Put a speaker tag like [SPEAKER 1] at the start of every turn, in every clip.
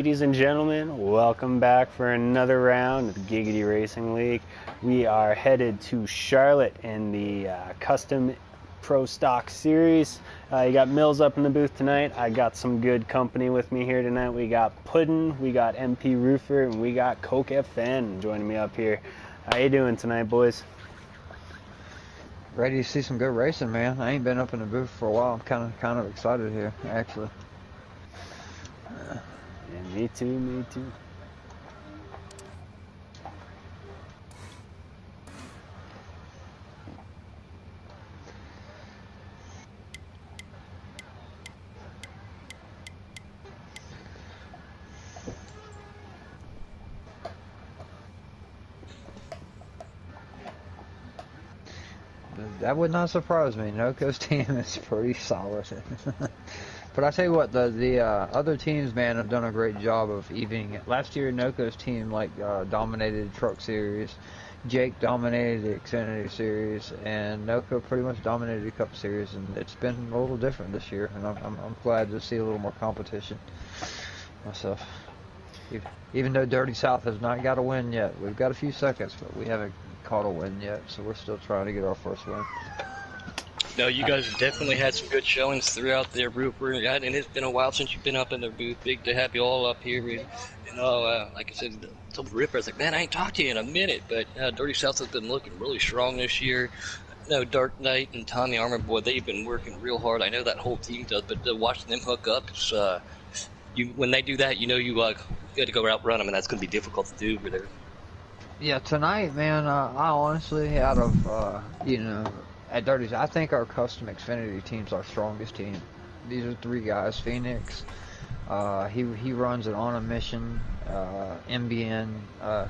[SPEAKER 1] Ladies and gentlemen, welcome back for another round of the Giggity Racing League. We are headed to Charlotte in the custom Prostock series. You got Mills up in the booth tonight. I got some good company with me here tonight. We got Puddin', we got MP Roofer, and we got Coke FN joining me up here. How you doing tonight, boys?
[SPEAKER 2] Ready to see some good racing, man. I ain't been up in the booth for a while. I'm kind of excited here, actually.
[SPEAKER 1] Yeah, me too, me too.
[SPEAKER 2] That would not surprise me. Noco's team is pretty solid. But I tell you what, the other teams, man, have done a great job of evening it. Last year, Noco's team dominated the Truck Series. Jake dominated the Xfinity Series, and Noco pretty much dominated the Cup Series. And it's been a little different this year, and I'm glad to see a little more competition myself. Even though Dirty South has not got a win yet, we've got a few seconds, but we haven't caught a win yet, so we're still trying to get our first win.
[SPEAKER 3] No, you guys have definitely had some good showings throughout there, Rupert, and it's been a while since you've been up in the booth. Big to have you all up here. Like I said, I told Ripper, I was like, man, I ain't talked to you in a minute, but Dirty South has been looking really strong this year. No, Dark Knight and Tommy Armor, boy, they've been working real hard. I know that whole team does, but watching them hook up, when they do that, you got to go outrun them, and that's going to be difficult to do over there.
[SPEAKER 2] Yeah, tonight, man, I honestly, out of, at Dirty's, I think our custom Xfinity team's our strongest team. These are three guys. Phoenix, he runs it on a mission, MBN,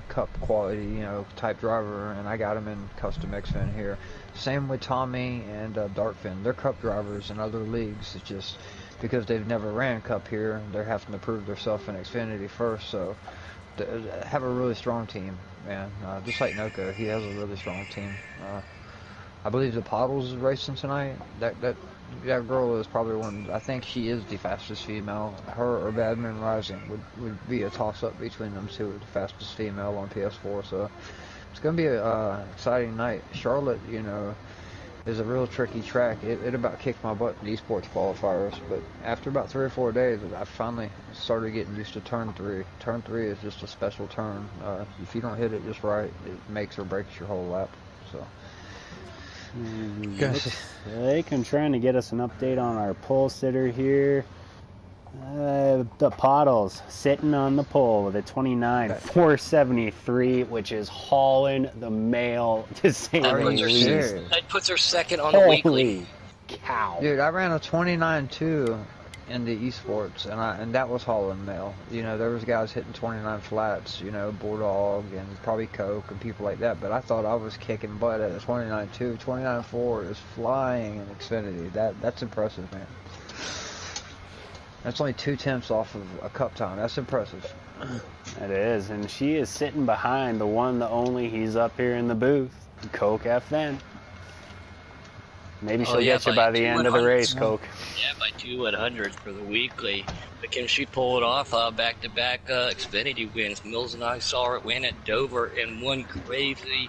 [SPEAKER 2] Cup quality, type driver, and I got him in custom Xfin here. Same with Tommy and Darkfin. They're Cup drivers in other leagues. It's just because they've never ran Cup here, they're having to prove themselves in Xfinity first, so have a really strong team, man. Just like Noco, he has a really strong team. I believe the Pottles is racing tonight. That girl is probably one. I think she is the fastest female. Her or Badman Rising would be a toss up between them two, the fastest female on PS4. So it's gonna be a exciting night. Charlotte, is a real tricky track. It about kicked my butt in the esports qualifiers, but after about 3 or 4 days, I finally started getting used to turn 3. Turn 3 is just a special turn. If you don't hit it just right, it makes or breaks your whole lap. So.
[SPEAKER 1] Like I'm trying to get us an update on our pole sitter here. The Pottles sitting on the pole with a 29.473, which is hauling the mail to say the least.
[SPEAKER 3] That puts her second on the weekly.
[SPEAKER 1] Holy cow!
[SPEAKER 2] Dude, I ran a 29.2 in the esports, and that was hauling mail. There was guys hitting 29 flats. Bulldog and probably Coke and people like that. But I thought I was kicking butt at a 29.2. 29.4 is flying in Xfinity. That's impressive, man. That's only 2/10 off of a Cup time. That's impressive.
[SPEAKER 1] It is, and she is sitting behind the one, the only. He's up here in the booth, Coke FN. Maybe she'll get you by the end of the race, Coke.
[SPEAKER 3] Yeah, by 2/100 for the weekly. But can she pull it off? Back-to-back Xfinity wins. Mills and I saw her win at Dover in one crazy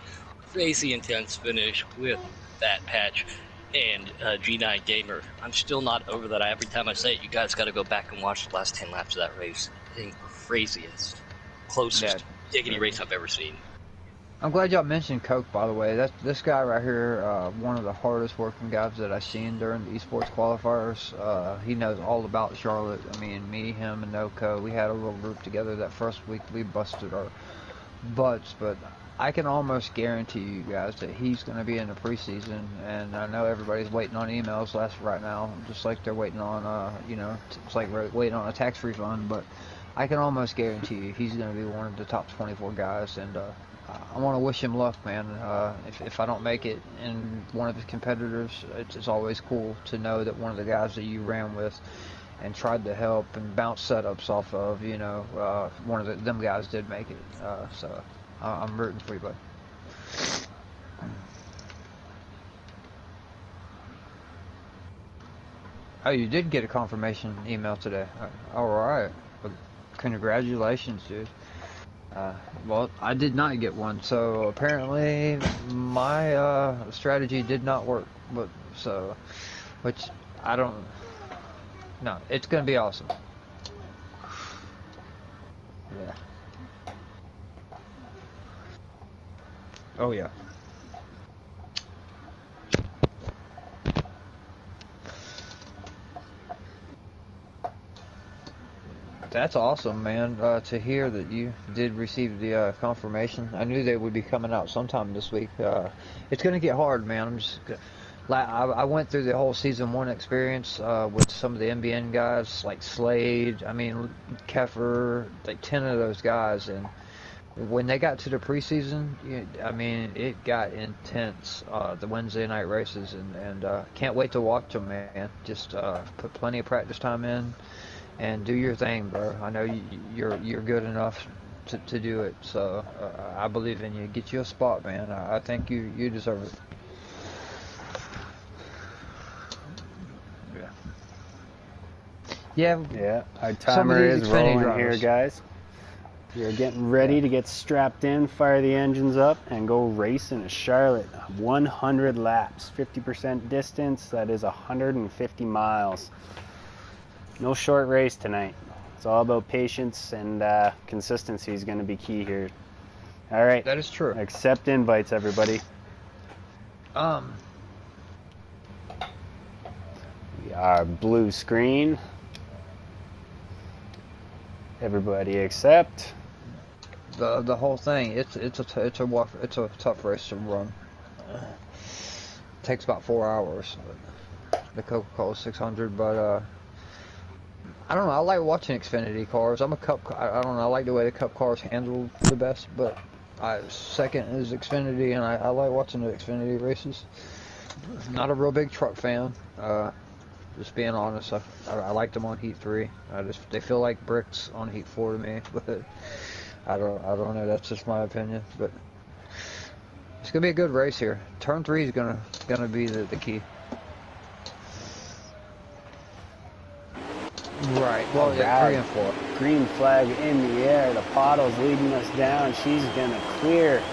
[SPEAKER 3] intense finish with that patch. And G9 Gamer. I'm still not over that. Every time I say it, you guys got to go back and watch the last 10 laps of that race. The craziest, closest Giggity race I've ever seen.
[SPEAKER 2] I'm glad y'all mentioned Coke, by the way. This guy right here, one of the hardest working guys that I've seen during the esports qualifiers. He knows all about Charlotte. I mean, me, him, and Noco, we had a little group together that first week. We busted our butts, but I can almost guarantee you guys that he's going to be in the preseason, and I know everybody's waiting on emails right now, just like they're waiting on, it's like we're waiting on a tax refund, but I can almost guarantee you he's going to be one of the top 24 guys, and I want to wish him luck, man. If I don't make it in one of his competitors, it's always cool to know that one of the guys that you ran with and tried to help and bounce setups off of, one of them guys did make it, so I'm rooting for you, bud. Oh, you did get a confirmation email today. All right. Congratulations, dude. Well, I did not get one, so apparently my strategy did not work. But which I don't. No, it's gonna be awesome. Yeah. Oh yeah. That's awesome, man. To hear that you did receive the confirmation. I knew they would be coming out sometime this week. It's gonna get hard, man. I went through the whole season 1 experience with some of the NBN guys, like Slade. I mean, Keffer, like 10 of those guys, and when they got to the preseason, I mean, it got intense. The Wednesday night races, and can't wait to watch them, man. Just put plenty of practice time in. And do your thing, bro. I know you're good enough to do it. So I believe in you. Get you a spot, man. I think you deserve it. Yeah.
[SPEAKER 1] Yeah. Our timer is rolling here, guys. We're getting ready to get strapped in, fire the engines up, and go racing at Charlotte. 100 laps, 50% distance. That is 150 miles. No short race tonight. It's all about patience, and consistency is going to be key here. All right.
[SPEAKER 2] That is true.
[SPEAKER 1] Accept invites, everybody. We are blue screen. Everybody accept.
[SPEAKER 2] The whole thing. It's a tough race to run. Takes about 4 hours. The Coca-Cola 600, but I don't know. I like watching Xfinity cars. I'm a Cup. I don't know. I like the way the Cup cars handle the best. But second is Xfinity, and I like watching the Xfinity races. Not a real big truck fan. Just being honest, I like them on Heat 3. They feel like bricks on Heat 4 to me. But I don't know. That's just my opinion. But it's gonna be a good race here. Turn 3 is gonna be the key. Right. Well, yeah, 3 and 4.
[SPEAKER 1] Green flag in the air. The Pottle's leading us down. She's going to clear.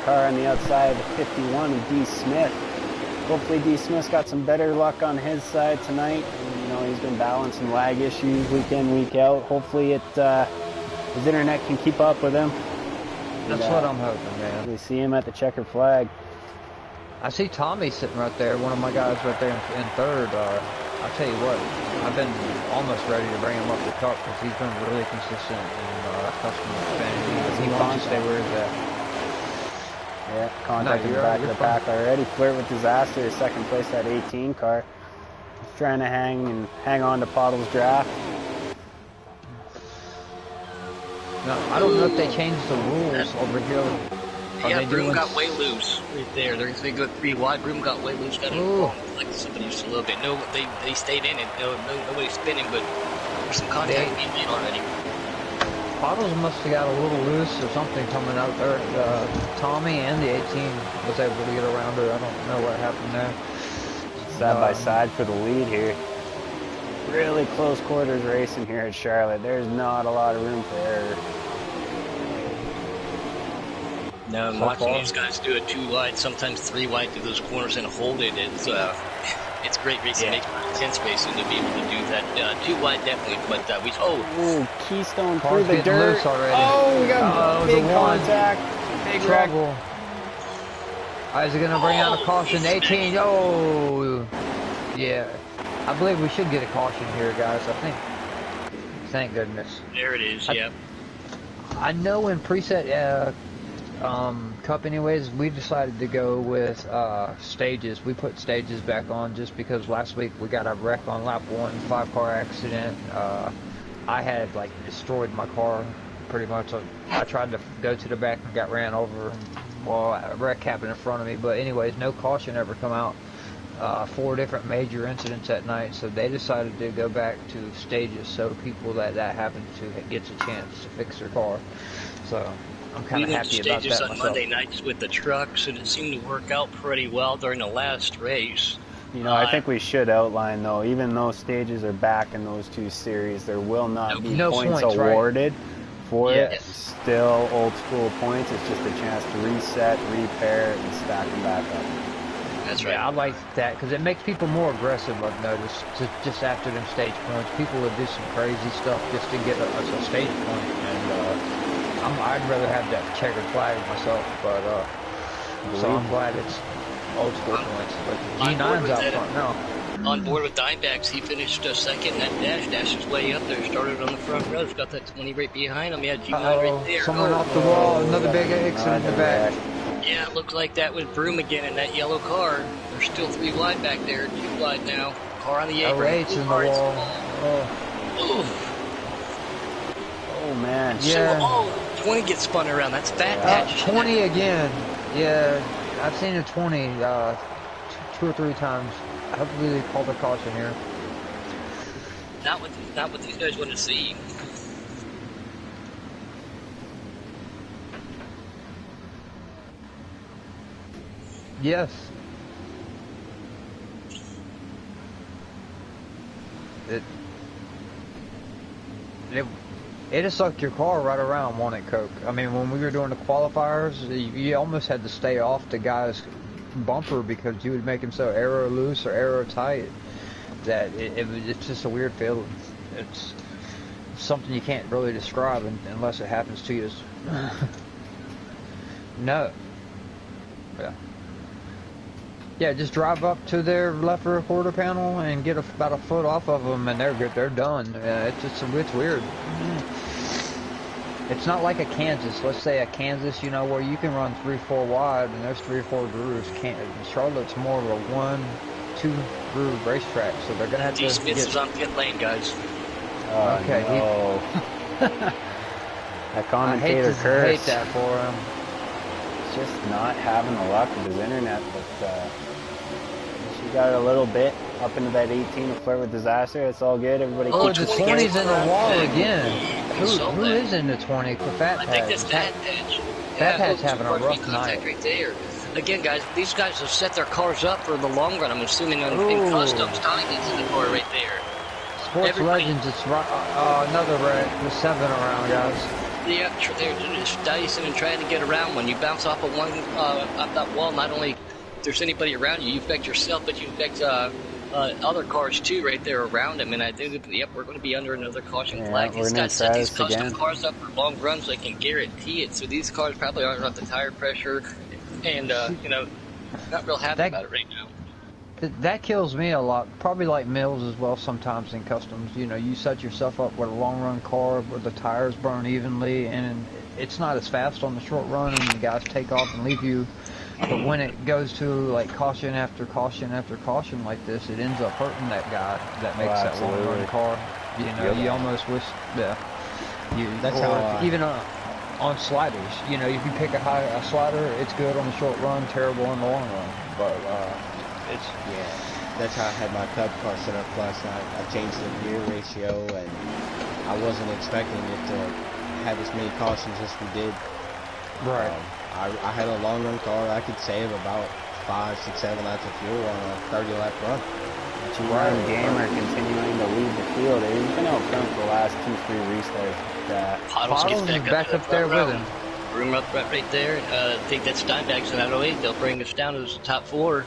[SPEAKER 1] Car on the outside of 51 and D. Smith. Hopefully D. Smith's got some better luck on his side tonight. And, you know, he's been balancing lag issues week in, week out. Hopefully his internet can keep up with him.
[SPEAKER 2] That's what I'm hoping, man.
[SPEAKER 1] We see him at the checkered flag.
[SPEAKER 2] I see Tommy sitting right there, one of my guys right there in third. I'll tell you what, I've been almost ready to bring him up the Cup because he's been really consistent in custom Xfinity. He wants to stay where he's at.
[SPEAKER 1] Yeah, contact in the back of the pack already. Flirt with disaster, second place that 18 car. He's trying to hang on to Pottle's draft.
[SPEAKER 2] No, I don't know if they changed the rules over here.
[SPEAKER 3] Yeah, Broom got way loose right there. They go 3 wide. Broom got way loose. Got it like somebody just a little bit. No, they stayed in it. Nobody's spinning, but there's some contact being made already.
[SPEAKER 2] Bottles must have got a little loose or something coming out there. Tommy and the 18 was able to get around her. I don't know what happened there.
[SPEAKER 1] Side by side for the lead here. Really close quarters racing here at Charlotte. There's not a lot of room for error.
[SPEAKER 3] No, I'm watching these guys do it 2 wide, sometimes 3 wide through those corners and hold it. It's great racing. It makes sense racing to be able to do that. 2 wide definitely, but
[SPEAKER 1] Keystone through the dirt.
[SPEAKER 2] Oh,
[SPEAKER 1] we got big contact. Big
[SPEAKER 2] trouble. Is he gonna bring out a caution? 18. Oh, yeah. I believe we should get a caution here, guys. I think. Thank goodness.
[SPEAKER 3] There it is. Yep.
[SPEAKER 2] I know in preset. Cup anyways, we decided to go with stages. We put stages back on just because last week we got a wreck on lap 1, 5-car accident. I had like destroyed my car pretty much. I tried to go to the back and got ran over. Well, a wreck happened in front of me, but anyways, no caution ever come out. 4 different major incidents that night, so they decided to go back to stages so people that happened to gets a chance to fix their car. So I'm kind of happy about that myself. We went to stages on Monday
[SPEAKER 3] nights with the trucks, and it seemed to work out pretty well during the last race.
[SPEAKER 1] You know, I think we should outline, though, even though stages are back in those two series, there will not be points awarded for it. Still old school points. It's just a chance to reset, repair, and stack them back up.
[SPEAKER 3] That's right.
[SPEAKER 2] Yeah, I like that because it makes people more aggressive. I've noticed just after them stage points, people will do some crazy stuff just to get a stage point, and I'd rather have that checkered flag myself. But so I'm glad it's old school points. But G9's out front now.
[SPEAKER 3] On board with Dimebacks, he finished second at Dash his way up there, started on the front row, he's got that 20 right behind him, yeah, G9 right there.
[SPEAKER 2] Someone off the wall, another big accident in the back.
[SPEAKER 3] Yeah, it looked like that was Broom again in that yellow car. There's still 3 wide back there, 2 wide now. Car on the apron.
[SPEAKER 2] 08's in the wall.
[SPEAKER 1] Oh man.
[SPEAKER 2] Yeah.
[SPEAKER 3] So, 20 gets spun around, that's Fat Patch.
[SPEAKER 2] 20 again. Yeah, I've seen a 20 2 or 3 times. Hopefully they call the caution here.
[SPEAKER 3] Not what these guys want to see.
[SPEAKER 2] Yes. It'd suck your car right around, won't it, Coke? I mean, when we were doing the qualifiers, you almost had to stay off the guy's bumper because you would make him so aero loose or aero tight that it's just a weird feeling. It's something you can't really describe unless it happens to you. No. Yeah. Yeah, just drive up to their left rear quarter panel and get about a foot off of them, and they're good. They're done. It's weird. It's not like a Kansas. Let's say a Kansas, you know, where you can run 3-4 wide, and there's 3 or 4 grooves. Charlotte's more of a 1-2 groove racetrack, so they're gonna have to.
[SPEAKER 3] Smith is on pit lane, guys.
[SPEAKER 1] Okay. No. That commentator curse.
[SPEAKER 2] I hate that for him.
[SPEAKER 1] Just not having the luck of his internet, but she got a little bit up into that 18 to flirt with disaster. It's all good. Everybody
[SPEAKER 2] keeps the 20's in the wall again. Who is in the 20? Fat Patch.
[SPEAKER 3] I think that's Fat Patch.
[SPEAKER 2] Fat Patch having a rough night.
[SPEAKER 3] Right there. Again, guys, these guys have set their cars up for the long run. I'm assuming in customs. Diamond's in the car right there.
[SPEAKER 2] Sports Legends, it's another wreck. There's 7 around, guys.
[SPEAKER 3] Yeah, they're just dicing and trying to get around. When you bounce off of one up that wall, not only if there's anybody around you, you affect yourself, but you affect other cars too right there around them. And I think, yep, we're going to be under another caution flag. These guys set these custom cars up for long runs, so they can guarantee it. So these cars probably aren't up to tire pressure, and you know, not real happy about it right now.
[SPEAKER 2] That kills me a lot. Probably like Mills as well sometimes in customs. You know, you set yourself up with a long run car where the tires burn evenly and it's not as fast on the short run and the guys take off and leave you. But when it goes to like caution after caution after caution like this, it ends up hurting that guy that makes that long run car. You know, you almost wish, that's how even on sliders, you know, if you pick a slider, it's good on the short run, terrible in the long run. But
[SPEAKER 4] that's how I had my Cub car set up last night. I changed the gear ratio, and I wasn't expecting it to have as many cautions as we did.
[SPEAKER 2] Right.
[SPEAKER 4] I had a long run car. I could save about 5, 6, 7 laps of fuel on a 30-lap run.
[SPEAKER 1] G1 Gamer continuing to lead the field. He's been out front for the last 2-3 restarts.
[SPEAKER 3] Puddles
[SPEAKER 2] gets back up there with him.
[SPEAKER 3] Room up right there. I think that's Dimebacks in that 08. They'll bring us down to the top 4.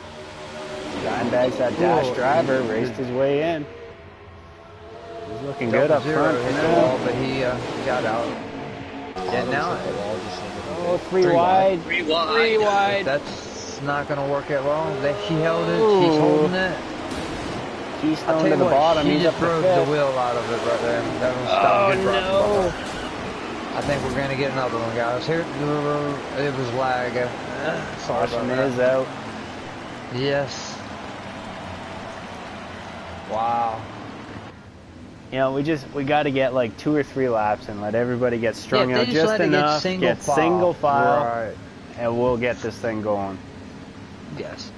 [SPEAKER 1] Dimebacks, that Dash driver, raced his way in. He's looking good up front for now.
[SPEAKER 2] But he got out. Yeah, now.
[SPEAKER 1] Oh, 3 wide.
[SPEAKER 3] 3 wide.
[SPEAKER 2] That's not going to work out well. She held it. She's holding it.
[SPEAKER 1] Keystone to the bottom.
[SPEAKER 2] She just broke the wheel out of it right there. That one's stopped.
[SPEAKER 1] Oh, no.
[SPEAKER 2] I think we're going to get another one, guys. Here, it was lag. Sorry about that.
[SPEAKER 1] Is out.
[SPEAKER 2] Yes. Wow.
[SPEAKER 1] You know, we got to get like 2 or 3 laps and let everybody get strung out just enough, get single file,
[SPEAKER 2] right.
[SPEAKER 1] and we'll get this thing going.
[SPEAKER 2] Yes.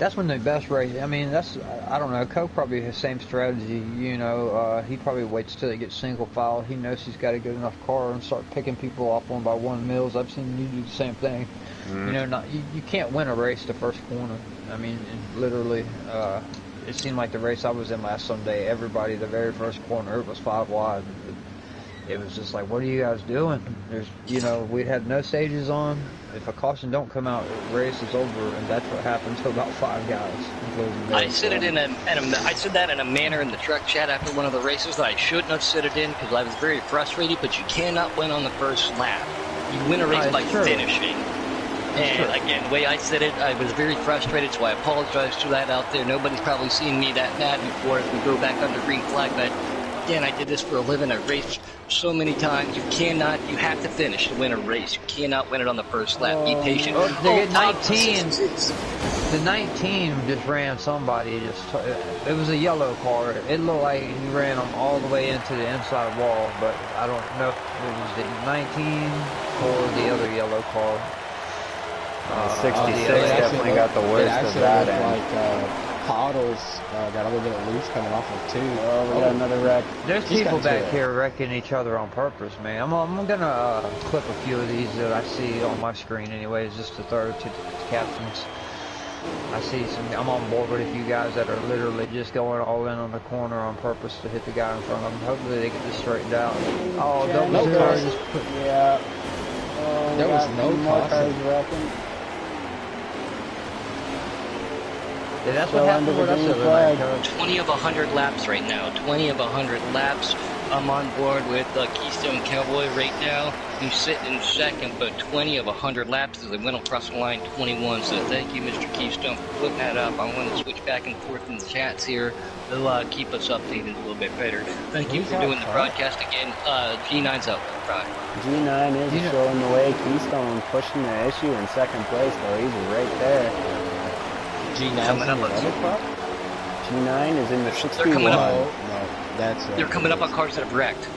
[SPEAKER 2] that's when the best race. I mean, I don't know. Coke probably has the same strategy. You know, he probably waits till they get single file. He knows he's got a good enough car and start picking people off one by one. Mills, I've seen you do the same thing. You know, you can't win a race the first corner. I mean, literally, it seemed like the race I was in last Sunday. Everybody, the very first corner, it was 5 wide. It was just like, what are you guys doing? There's, you know, we had no stages on. If a caution don't come out, the race is over, and that's what happened to about 5 guys, including me.
[SPEAKER 3] I said it I said that in a manner in the truck chat after one of the races that I shouldn't have said it in because I was very frustrated. But you cannot win on the first lap. You win a race by finishing. And again, the way I said it, I was very frustrated, so I apologize for that out there. Nobody's probably seen me that mad before as we go back under green flag, but again, I did this for a living. I raced so many times. You have to finish to win a race. You cannot win it on the first lap. Be patient.
[SPEAKER 2] Oh, they get 19. The 19 just ran somebody. It was a yellow car. It looked like he ran them all the way into the inside wall, but I don't know if it was the 19 or the other yellow car.
[SPEAKER 1] 66 definitely got the worst of that.
[SPEAKER 4] Pottles got a little bit loose coming off of 2.
[SPEAKER 1] Oh, we got another wreck.
[SPEAKER 2] There's people back here wrecking each other on purpose, man. I'm gonna clip a few of these that I see on my screen anyways, just to throw to the captions. I see some, I'm on board with a few guys that are literally just going all in on the corner on purpose to hit the guy in front of them. Hopefully they get this straightened out. Oh, double zero just put...
[SPEAKER 1] Yeah.
[SPEAKER 4] There was no caution.
[SPEAKER 2] Yeah, that's what happened with us the other night.
[SPEAKER 3] 20 of 100 laps right now. 20 of 100 laps. I'm on board with Keystone Cowboy right now. He's sitting in second, but 20 of 100 laps as they went across the line 21. So thank you, Mr. Keystone, for putting that up. I want to switch back and forth in the chats here. They'll keep us updated a little bit better. Thank you for doing the broadcast again. G9's out. Right.
[SPEAKER 1] G9 is showing the way. Keystone pushing the issue in second place, though. He's right there.
[SPEAKER 4] G9
[SPEAKER 3] coming up on
[SPEAKER 1] G9 is in the 61.
[SPEAKER 3] They're coming up on cars that have wrecked.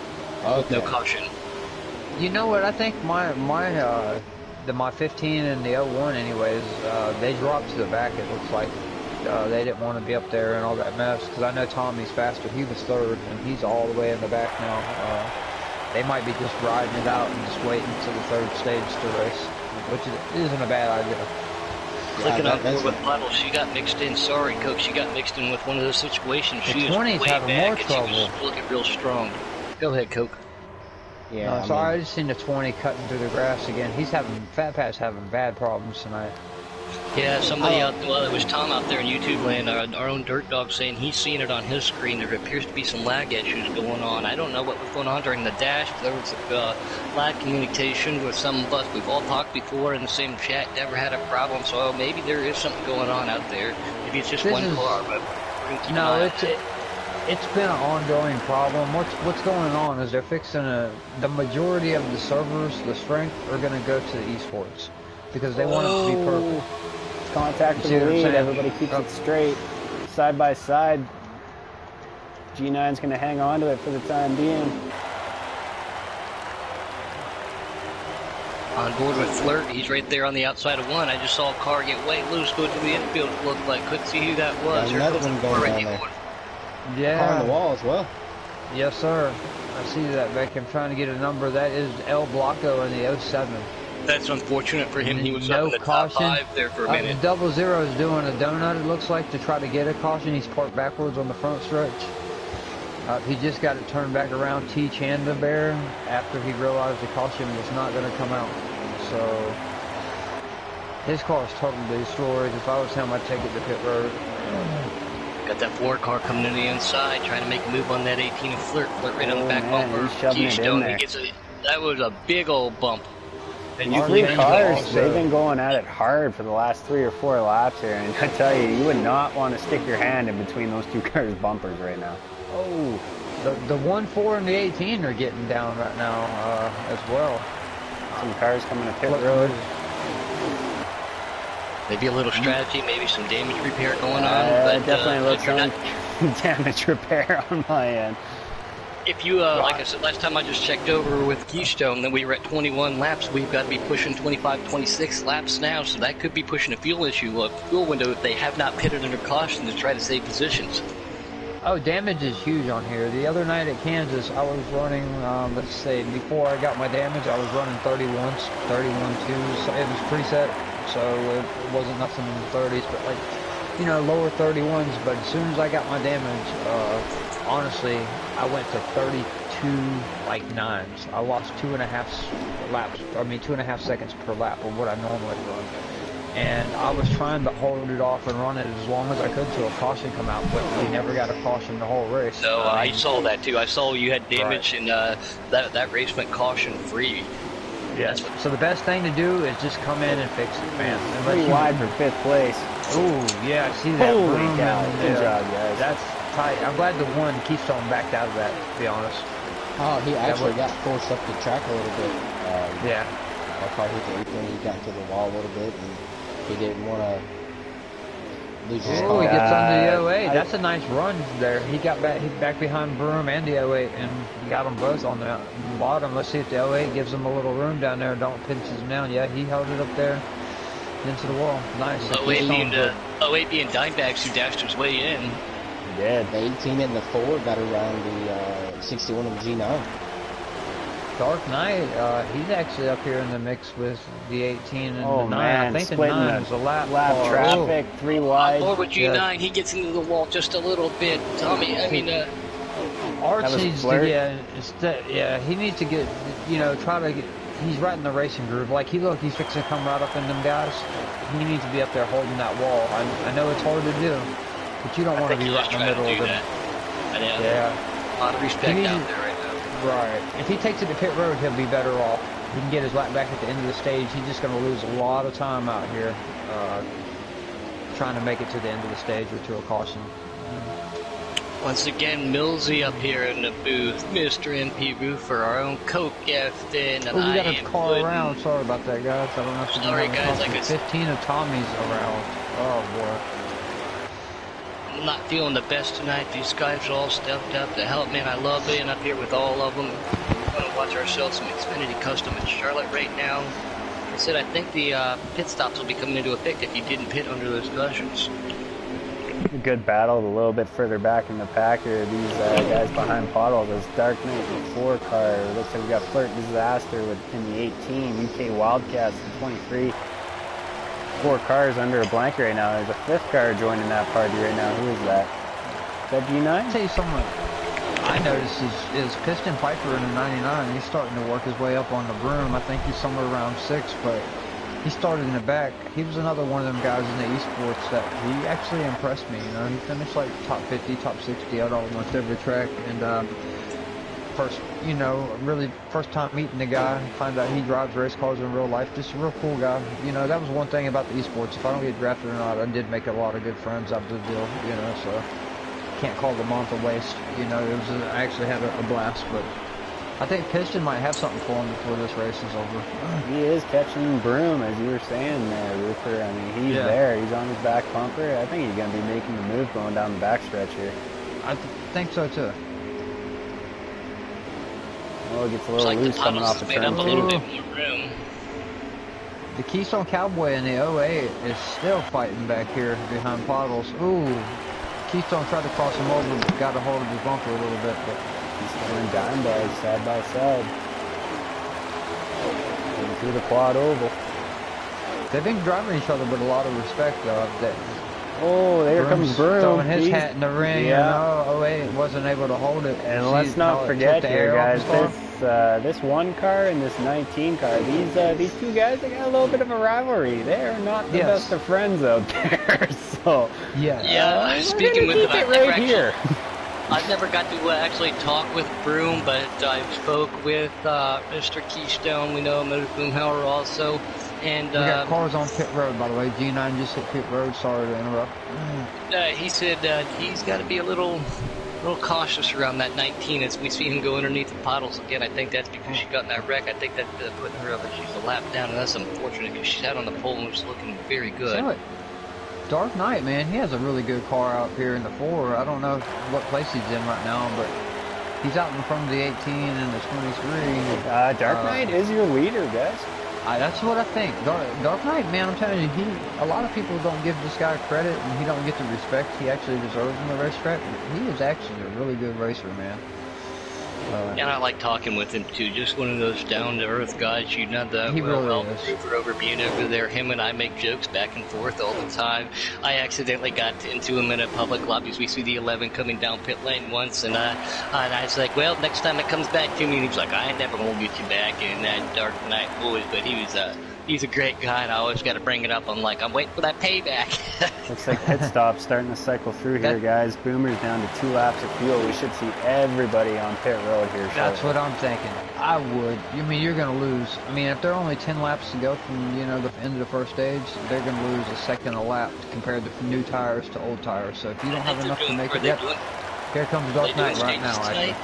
[SPEAKER 4] Okay.
[SPEAKER 3] No caution.
[SPEAKER 2] You know what? I think my 15 and the 01 anyways, they dropped to the back. It looks like they didn't want to be up there and all that mess. Because I know Tommy's faster. He was third, and he's all the way in the back now. They might be just riding it out and just waiting until the third stage to race, which isn't a bad idea.
[SPEAKER 3] Clicking on board with Bottle, she got mixed in. Sorry, Coke, she got mixed in with one of those situations. She was way back and she was looking real strong. Go ahead, Coke.
[SPEAKER 2] Yeah. Sorry, I just seen the 20 cutting through the grass again. Fat Pat's having bad problems tonight.
[SPEAKER 3] Yeah, somebody out, well, it was Tom out there in YouTube land, our own Dirt Dog, saying he's seeing it on his screen. There appears to be some lag issues going on. I don't know what was going on during the dash. There was lag communication with some of us. We've all talked before in the same chat, never had a problem, so maybe there is something going on out there. Maybe it's just one car, but we're going to keep an eye on it.
[SPEAKER 2] It's been an ongoing problem. What's going on is they're fixing the majority of the servers, the strength, are going to go to the esports. Because they want it to be perfect.
[SPEAKER 1] Contact for the lead. Everybody keeps it straight. Side by side. G9's going to hang on to it for the time being.
[SPEAKER 3] On board with Flirt. He's right there on the outside of one. I just saw a car get way loose, go to the infield. It looked like. Couldn't see who that was.
[SPEAKER 4] Another one going down there.
[SPEAKER 2] Yeah.
[SPEAKER 4] Car on the wall as well.
[SPEAKER 2] Yes, sir. I see that back. I'm trying to get a number. That is El Blanco in the 07.
[SPEAKER 3] That's unfortunate for him. He was up in the top 5 there for a minute.
[SPEAKER 2] Double Zero is doing a donut, it looks like, to try to get a caution. He's parked backwards on the front stretch. He just got it turned back around Teach and the Bear after he realized the caution was not going to come out. So his car is totally destroyed. If I was him, I'd take it to pit road.
[SPEAKER 3] Got that 4 car coming to the inside, trying to make a move on that 18 of Flirt. Flirt right on the back bumper. Keystone, that was a big old bump.
[SPEAKER 1] And you 3 cars, they've been going at it hard for the last 3 or 4 laps here, and I tell you, you would not want to stick your hand in between those 2 cars' bumpers right now.
[SPEAKER 2] Oh, the 1-4 and the 18 are getting down right now as well.
[SPEAKER 1] Some cars coming to pit road.
[SPEAKER 3] Maybe a little strategy, maybe some damage repair going on. But
[SPEAKER 1] definitely looks like damage repair on my end.
[SPEAKER 3] if you, like I said, last time I just checked over with Keystone, then we were at 21 laps. We've got to be pushing 25, 26 laps now, so that could be pushing a fuel issue, a fuel window if they have not pitted under caution to try to save positions.
[SPEAKER 2] Oh, damage is huge on here. The other night at Kansas, I was running, let's say, before I got my damage, I was running 31s, 31.2s. So it was preset, so it wasn't nothing in the 30s, but like, you know, lower 31s. But as soon as I got my damage, honestly, I went to 32, like, 9s. I lost 2.5 laps, I mean, 2.5 seconds per lap of what I normally run. And I was trying to hold it off and run it as long as I could till a caution come out, but we never got a caution the whole race.
[SPEAKER 3] No, I saw that too. I saw you had damage, and that race went caution free.
[SPEAKER 2] Yeah. So the best thing to do is just come in and fix it, man.
[SPEAKER 1] Pretty wide for 5th place.
[SPEAKER 2] Oh yeah, see that?
[SPEAKER 1] Holy cow! Good job, guys.
[SPEAKER 2] That's tight. I'm glad the one Keystone backed out of that, to be honest.
[SPEAKER 4] Oh, he actually got forced up the track a little bit.
[SPEAKER 2] Yeah.
[SPEAKER 4] Our car hit the apron, he got to the wall a little bit, and he didn't want to lose his car.
[SPEAKER 2] Oh, he gets under the 08. That's a nice run there. He got back, back behind Broom and the 08 and got them both on the bottom. Let's see if the 08 gives him a little room down there. Don't pinch him down. Yeah, he held it up there into the wall. Nice.
[SPEAKER 3] 08 being Dimebags who dashed his way in.
[SPEAKER 1] He did.
[SPEAKER 4] The 18 and the 4 got around the 61 of the G9.
[SPEAKER 2] Dark Knight, he's actually up here in the mix with the 18 and
[SPEAKER 1] Oh
[SPEAKER 2] the 9.
[SPEAKER 1] man,
[SPEAKER 2] I think the
[SPEAKER 1] splitting
[SPEAKER 2] 9 is a lap car.
[SPEAKER 1] traffic, 3 wide.
[SPEAKER 3] Over G9, he gets into the wall just a little bit. Tommy, I mean,
[SPEAKER 2] Arch needs to
[SPEAKER 1] flirt.
[SPEAKER 2] he needs to get, you know, try to get, he's right in the racing groove. Like, he's fixing to come right up in them guys. He needs to be up there holding that wall. I know it's hard to do, but you don't want to be right in the middle of it.
[SPEAKER 3] Yeah. A lot of respect out there right now.
[SPEAKER 2] Right. If he takes it to pit road, he'll be better off. He can get his lap back at the end of the stage. He's just going to lose a lot of time out here trying to make it to the end of the stage or to a caution.
[SPEAKER 3] Once again, Millsy up here in the booth. Mr. MP Roofer, our own Coke Afton, and
[SPEAKER 2] we got a car around. Sorry about that, guys. I don't know if you
[SPEAKER 3] Sorry, guys. Like
[SPEAKER 2] 15 of Tommy's around. Oh, boy.
[SPEAKER 3] I'm not feeling the best tonight. These guys are all stepped up to help me, and I love being up here with all of them. We're going to watch ourselves some Xfinity Custom in Charlotte right now. Like I said, I think the pit stops will be coming into effect if you didn't pit under those cautions.
[SPEAKER 1] A good battle a little bit further back in the pack here. These guys behind Pottle, this Dark Knight with 4 car. Looks like we got Flirt Disaster in the 18, UK Wildcats in 23. 4 cars under a blanket right now. There's a 5th car joining that party right now. Who is that? Is that G9?
[SPEAKER 2] I'll tell you something I noticed is Piston Piper in the 99. He's starting to work his way up on the Broom. I think he's somewhere around 6, but he started in the back. He was another one of them guys in the esports that he actually impressed me. You know, he finished like top 50, top 60 at almost every track, and first, you know, really first time meeting the guy, find out he drives race cars in real life. Just a real cool guy. You know, that was one thing about the esports. If I don't get drafted or not, I did make a lot of good friends out of the deal. You know, so can't call the month a waste. You know, I actually had a blast, but I think Piston might have something for him before this race is over.
[SPEAKER 1] He is catching Broom, as you were saying there, Roofer. I mean, he's there. He's on his back bumper. I think he's going to be making the move going down the backstretch here.
[SPEAKER 2] I think so, too.
[SPEAKER 1] Oh, it gets a little loose coming off the turn 2.
[SPEAKER 2] The Keystone Cowboy in the 08 is still fighting back here behind Pottles. Ooh, Keystone tried to cross him over, but got a hold of his bumper a little bit. But
[SPEAKER 1] Keystone and Dimebags side by side. Going through the quad oval.
[SPEAKER 2] They've been driving each other with a lot of respect, though.
[SPEAKER 1] Oh, there comes Broom.
[SPEAKER 2] Throwing his hat in the ring.
[SPEAKER 1] Yeah.
[SPEAKER 2] And 08 wasn't able to hold it.
[SPEAKER 1] And let's not forget here, guys, this 1 car and this 19 car, these 2 guys, they got a little bit of a rivalry. They are not the best of friends out there. So,
[SPEAKER 3] Speaking with
[SPEAKER 1] it right here.
[SPEAKER 3] I've never got to actually talk with Broom, but I've spoke with Mr. Keystone. We know him as Boomhauer also. And
[SPEAKER 2] we got cars on pit road, by the way. G9 just hit pit road. Sorry to interrupt.
[SPEAKER 3] He said he's got to be a little cautious around that 19 as we see him go underneath the puddles again. I think that's because she got in that wreck. I think that putting her up, she's a lap down, and that's unfortunate because she's out on the pole and was looking very good.
[SPEAKER 2] Dark Knight, man, he has a really good car out here in the 4. I don't know what place he's in right now, but He's out in front of the 18 and the 23.
[SPEAKER 1] Dark Knight is your leader, guys.
[SPEAKER 2] That's what I think. Dark Knight, man, I'm telling you, a lot of people don't give this guy credit, and he don't get the respect he actually deserves in the racetrack. He is actually a really good racer, man.
[SPEAKER 3] And I like talking with him too. Just one of those down-to-earth guys. You know that
[SPEAKER 2] he
[SPEAKER 3] well,
[SPEAKER 2] really is.
[SPEAKER 3] over being over there. Him and I make jokes back and forth all the time. I accidentally got into him in a public lot because we see the 11 coming down pit lane once, and I was like, well, next time it comes back to me, and he was like, I ain't never gonna get you back in that Dark Knight boys. But he's a great guy, and I always got to bring it up. I'm like, I'm waiting for that payback.
[SPEAKER 1] Looks like pit stop starting to cycle through here, guys. Boomer's down to 2 laps of fuel. We should see everybody on pit road here shortly.
[SPEAKER 2] That's what I'm thinking. I would. I mean, you're going to lose. I mean, if there are only 10 laps to go from, the end of the first stage, they're going to lose a second a lap compared to new tires to old tires. So if you don't have enough to make it yet, here comes Dark Knight right now, actually.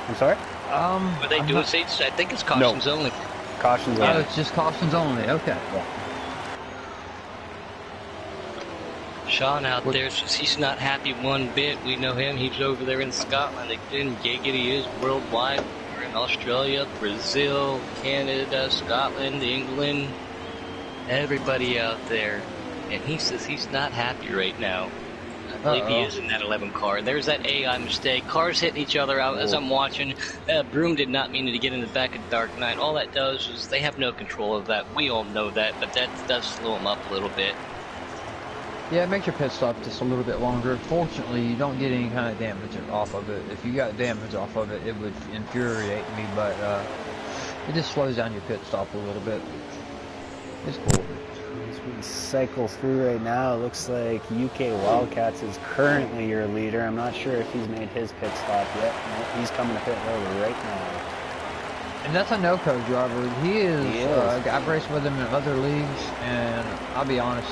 [SPEAKER 1] I'm sorry?
[SPEAKER 3] Are they doing stages? I think it's cautions only.
[SPEAKER 1] Cautions only.
[SPEAKER 2] Oh, it's just cautions only. Okay.
[SPEAKER 1] Yeah.
[SPEAKER 3] Sean out there, he's not happy one bit. We know him. He's over there in Scotland again. Giggity is worldwide. We're in Australia, Brazil, Canada, Scotland, England. Everybody out there. And he says he's not happy right now. I believe he is in that 11 car. There's that AI mistake. Cars hitting each other out as I'm watching. Broom did not mean to get in the back of Dark Knight. All that does is they have no control of that. We all know that, but that does slow them up a little bit.
[SPEAKER 2] Yeah, it makes your pit stop just a little bit longer. Fortunately, you don't get any kind of damage off of it. If you got damage off of it, it would infuriate me, but it just slows down your pit stop a little bit. It's cool.
[SPEAKER 1] As we cycle through right now, it looks like UK Wildcats is currently your leader. I'm not sure if he's made his pit stop yet. No, he's coming to pit road right now.
[SPEAKER 2] And that's a no-code driver. He is. I've raced with him in other leagues, and I'll be honest,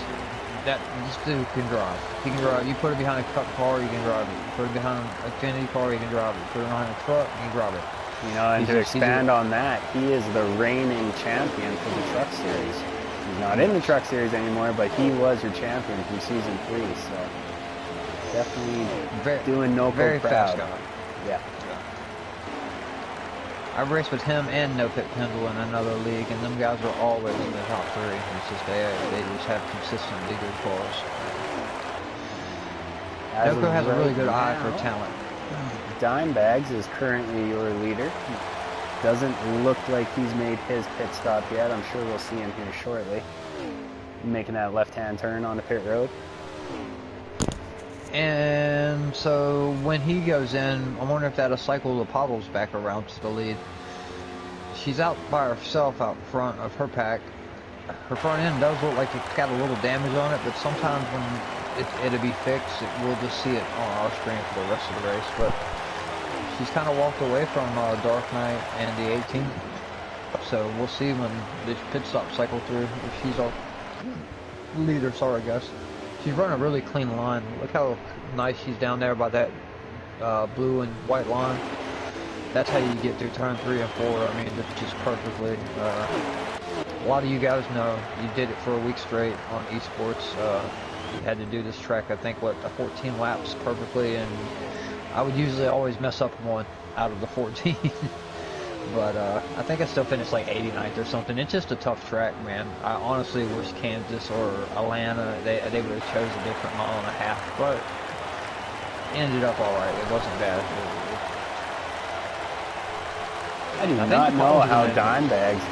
[SPEAKER 2] this dude can drive. He can drive. You put it behind a cup car, you can drive it. You put it behind an Xfinity car, you can drive it. Put it behind a truck, you can drive it.
[SPEAKER 1] And to expand on that, he is the reigning champion for the Truck Series. He's not in the Truck Series anymore, but he was your champion from Season 3, so definitely doing no
[SPEAKER 2] very
[SPEAKER 1] proud.
[SPEAKER 2] Fast guy.
[SPEAKER 1] Yeah.
[SPEAKER 2] I raced with him and No Pit Pendle in another league, and them guys are always in the top 3. It's just they just have consistently good cars. Noco has a really good eye for talent.
[SPEAKER 1] Dimebags is currently your leader. Doesn't look like he's made his pit stop yet. I'm sure we'll see him here shortly. Making that left-hand turn onto pit road.
[SPEAKER 2] And so when he goes in, I wonder if that'll cycle the Paddles back around to the lead. She's out by herself out front of her pack. Her front end does look like it's got a little damage on it, but sometimes when it'll be fixed, we'll just see it on our screen for the rest of the race. But she's kind of walked away from Dark Knight and the 18. So we'll see when the pit stop cycle through if she's our leader. Sorry, guys. She's running a really clean line. Look how nice she's down there by that blue and white line. That's how you get through turn 3 and 4. I mean, just perfectly. A lot of you guys know you did it for a week straight on esports. You had to do this track, I think, 14 laps perfectly, and I would usually always mess up one out of the 14. But I think I still finished like 89th or something. It's just a tough track, man. I honestly wish Kansas or Atlanta, they would have chose a different mile and a half, but it ended up all right. It wasn't bad.
[SPEAKER 1] I do not know how Dimebags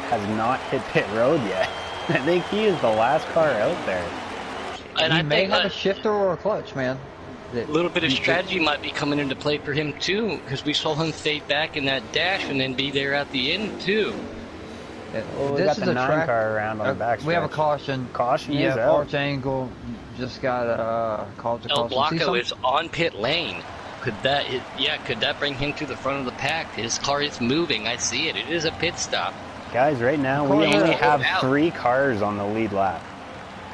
[SPEAKER 1] has not hit pit road yet. I think he is the last car out there.
[SPEAKER 3] And
[SPEAKER 2] he may have a shifter or a clutch, man.
[SPEAKER 3] A little bit of strategy might be coming into play for him too, because we saw him fade back in that dash and then be there at the end too.
[SPEAKER 1] Well, we got the 9 car around on the back.
[SPEAKER 2] We have a caution.
[SPEAKER 1] Caution
[SPEAKER 2] is
[SPEAKER 1] out.
[SPEAKER 2] Arch Angle just got called to
[SPEAKER 3] El
[SPEAKER 2] caution.
[SPEAKER 3] Blanco is on pit lane. Could that bring him to the front of the pack? His car is moving. I see it. It is a pit stop.
[SPEAKER 1] Guys, right now we only have 3 cars on the lead lap.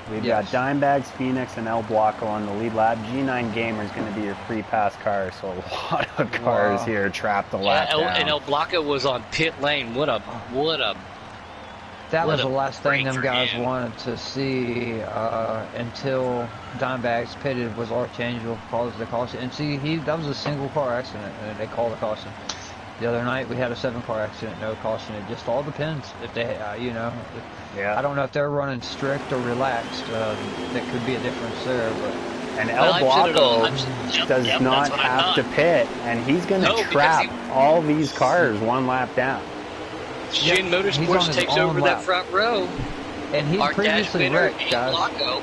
[SPEAKER 1] We've got Dimebags, Phoenix, and El Blanco on the lead lap. G9 Gamer is going to be your free pass car, so a lot of cars here trapped the lap down.
[SPEAKER 3] And El Blanco was on pit lane. What a
[SPEAKER 2] That
[SPEAKER 3] What
[SPEAKER 2] was the
[SPEAKER 3] a
[SPEAKER 2] last thing
[SPEAKER 3] break
[SPEAKER 2] them
[SPEAKER 3] for
[SPEAKER 2] guys
[SPEAKER 3] him.
[SPEAKER 2] wanted to see until Dimebag's pitted was Archangel caused the caution. And see, that was a single car accident, and they called a caution. The other night we had a 7-car accident, no caution. It just all depends if they, you know.
[SPEAKER 1] Yeah.
[SPEAKER 2] I don't know if they're running strict or relaxed. That could be a difference there, but.
[SPEAKER 1] And
[SPEAKER 3] Well,
[SPEAKER 1] El Blanco does
[SPEAKER 3] yep,
[SPEAKER 1] not
[SPEAKER 3] that's what I
[SPEAKER 1] have to
[SPEAKER 3] thought.
[SPEAKER 1] pit, and he's going to
[SPEAKER 3] No, because
[SPEAKER 1] trap all these cars one lap down.
[SPEAKER 3] Shin
[SPEAKER 2] He's on
[SPEAKER 3] Motorsports
[SPEAKER 2] his
[SPEAKER 3] takes
[SPEAKER 2] own
[SPEAKER 3] over
[SPEAKER 2] lap.
[SPEAKER 3] that front row.
[SPEAKER 2] And he
[SPEAKER 3] Our dash
[SPEAKER 2] previously
[SPEAKER 3] winner,
[SPEAKER 2] wrecked,
[SPEAKER 3] El
[SPEAKER 2] guys.
[SPEAKER 3] Blanco.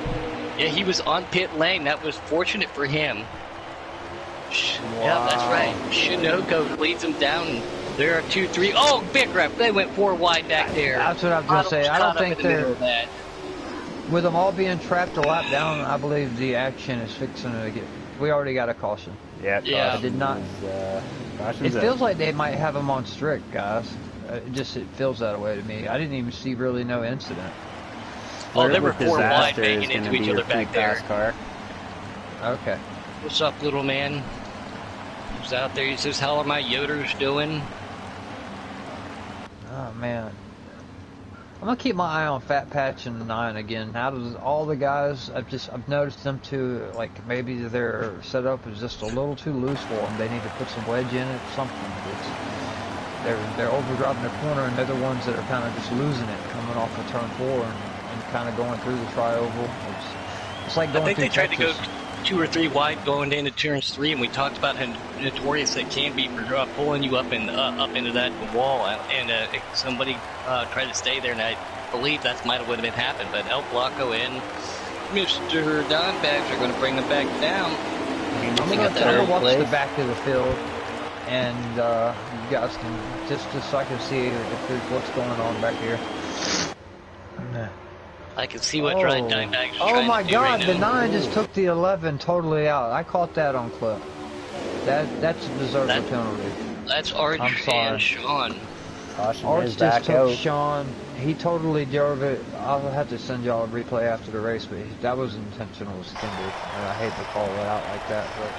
[SPEAKER 3] Yeah, he was on pit lane. That was fortunate for him. Yeah, that's right. Shinoko leads him down. There are 2, 3. Oh, big rep. They went 4 wide back there.
[SPEAKER 2] That's what I was going to say. I don't think they're.
[SPEAKER 3] That.
[SPEAKER 2] With them all being trapped a lap down, I believe the action is fixing to get. We already got a caution.
[SPEAKER 1] Yeah,
[SPEAKER 3] Yeah.
[SPEAKER 2] I did not. It feels like they might have them on strict, guys. It feels that way to me. I didn't even see really no incident.
[SPEAKER 3] Oh, they were 4 wide
[SPEAKER 1] Disaster
[SPEAKER 3] banging
[SPEAKER 1] is
[SPEAKER 3] into
[SPEAKER 1] gonna
[SPEAKER 3] each
[SPEAKER 1] be
[SPEAKER 3] other
[SPEAKER 1] your
[SPEAKER 3] back there.
[SPEAKER 1] fast car.
[SPEAKER 2] Okay.
[SPEAKER 3] What's up, little man? He's out there. He says, "How are my Yoders doing?"
[SPEAKER 2] Oh man. I'm gonna keep my eye on Fat Patch and 9 again. How does all the guys? I've noticed them too. Like maybe their setup is just a little too loose for them. They need to put some wedge in it, something. They're overdriving the corner, and they're the ones that are kind of just losing it, coming off of turn 4 and kind of going through the tri-oval. It's like going
[SPEAKER 3] I think
[SPEAKER 2] through
[SPEAKER 3] they tried
[SPEAKER 2] Texas.
[SPEAKER 3] to go 2 or 3 wide going into turns 3, and we talked about how notorious they can be for pulling you up into that wall. And if somebody tried to stay there, and I believe that might have would have been happened. But El Blanco and Mr. Dimebags are going to bring them back down.
[SPEAKER 2] I'm gonna watch the back of the field, and you guys can just so I can see if there's what's going on back here.
[SPEAKER 3] I can see what Dimebags are
[SPEAKER 2] Oh
[SPEAKER 3] trying
[SPEAKER 2] my
[SPEAKER 3] to do
[SPEAKER 2] God!
[SPEAKER 3] right
[SPEAKER 2] The
[SPEAKER 3] now.
[SPEAKER 2] 9 just took the 11 totally out. I caught that on clip. That's deserves a penalty.
[SPEAKER 3] That's Arch
[SPEAKER 2] I'm sorry.
[SPEAKER 3] and Sean.
[SPEAKER 1] Caution
[SPEAKER 2] Arch
[SPEAKER 1] is
[SPEAKER 2] just
[SPEAKER 1] back
[SPEAKER 2] took
[SPEAKER 1] out.
[SPEAKER 2] Sean. He totally drove it. I'll have to send y'all a replay after the race, but that was intentional extended. And I hate to call it out like that, but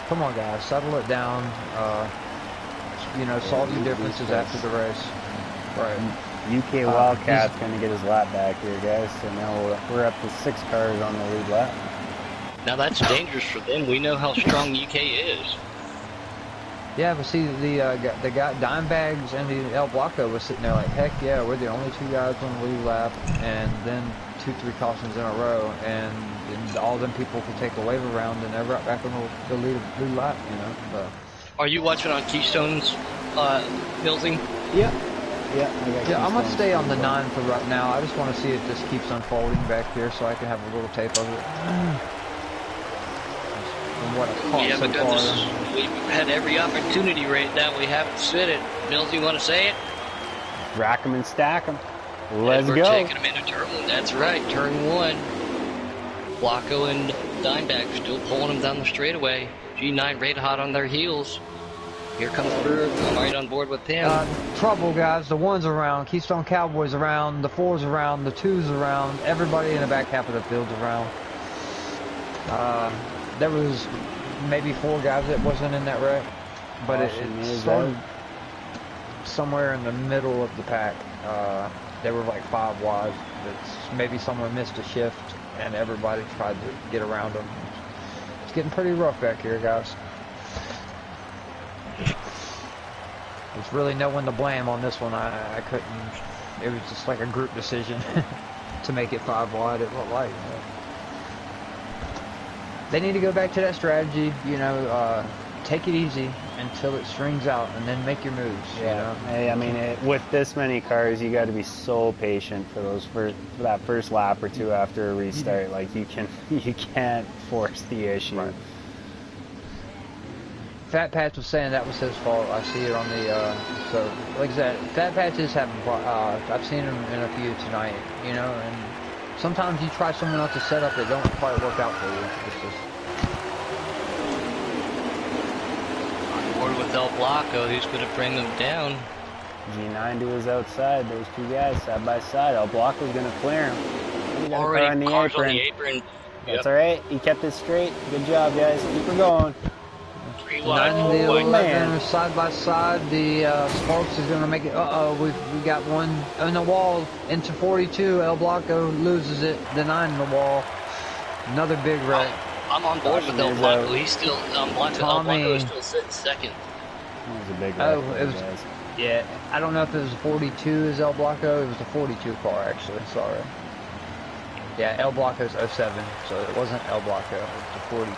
[SPEAKER 2] come on, guys, settle it down. Solve your differences after the race. Right.
[SPEAKER 1] UK Wildcat's going to get his lap back here, guys. So now we're up to 6 cars on the lead lap.
[SPEAKER 3] Now that's dangerous for them. We know how strong UK is.
[SPEAKER 2] Yeah, but see, the guy Dimebags and the El Blanco was sitting there like, heck yeah, we're the only 2 guys on the lead lap, and then 2, 3 cautions in a row, and all them people could take a wave around, and they're right back on the lead lap, So.
[SPEAKER 3] Are you watching on Keystone's Millsing?
[SPEAKER 1] Yeah.
[SPEAKER 2] Yeah, I'm gonna stay on the 9 for right now. I just want to see if this keeps unfolding back here, so I can have a little tape of it. From what I've caught so far.
[SPEAKER 3] We've had every opportunity right now. We haven't said it. Mills, you want to say it?
[SPEAKER 1] Rack them and stack them. Let's
[SPEAKER 3] We're
[SPEAKER 1] go.
[SPEAKER 3] taking them into turn 1. That's right, turn 1. Blanco and Dimebag still pulling them down the straightaway. G9 red hot on their heels. Here comes Brewer. I'm right on board with him.
[SPEAKER 2] Trouble, guys. The 1's around. Keystone Cowboys around. The 4's around. The 2's around. Everybody in the back half of the field's around. There was maybe 4 guys that wasn't in that wreck, but it started somewhere in the middle of the pack. There were like 5 wide. Maybe someone missed a shift, and everybody tried to get around them. It's getting pretty rough back here, guys. There's really no one to blame on this one. I couldn't. It was just like a group decision to make it 5 wide. It looked like. They need to go back to that strategy. Take it easy until it strings out, and then make your moves.
[SPEAKER 1] Yeah. Hey, I mean, with this many cars, you got to be so patient for that first lap or 2 after a restart. Like you can't force the issue.
[SPEAKER 2] Right. Fat Patch was saying that was his fault. I see it on the, so, like I said, Fat Patch is having, I've seen him in a few tonight, and sometimes you try someone else's setup that don't quite work out for you. It's just...
[SPEAKER 3] On board with El Blanco, who's going to bring them down.
[SPEAKER 1] G9 to his outside. Those 2 guys side by side. El Blanco's going to clear him.
[SPEAKER 3] Already
[SPEAKER 1] on the
[SPEAKER 3] cars
[SPEAKER 1] apron.
[SPEAKER 3] on the apron.
[SPEAKER 1] That's all right. He kept it straight. Good job, guys. Keep her going.
[SPEAKER 3] 3 wide.
[SPEAKER 2] 9 and the
[SPEAKER 3] Oh,
[SPEAKER 2] 11
[SPEAKER 1] man.
[SPEAKER 2] are side by side. The Sparks is going to make it. We got one on the wall into 42. El Blanco loses it. The 9 in the wall. Another big wreck.
[SPEAKER 3] I'm on board with El
[SPEAKER 1] Caution is
[SPEAKER 3] Blanco.
[SPEAKER 1] out.
[SPEAKER 3] He's still El Blanco
[SPEAKER 2] Tommy.
[SPEAKER 3] is still sitting second.
[SPEAKER 1] It was a big
[SPEAKER 2] Oh,
[SPEAKER 1] wreck,
[SPEAKER 2] it was.
[SPEAKER 1] guys.
[SPEAKER 2] Yeah, I don't know if it was a 42 as El Blanco. It was a 42 car actually. Sorry. Yeah, El Blanco's 07, so it wasn't El Blanco. It was a 42.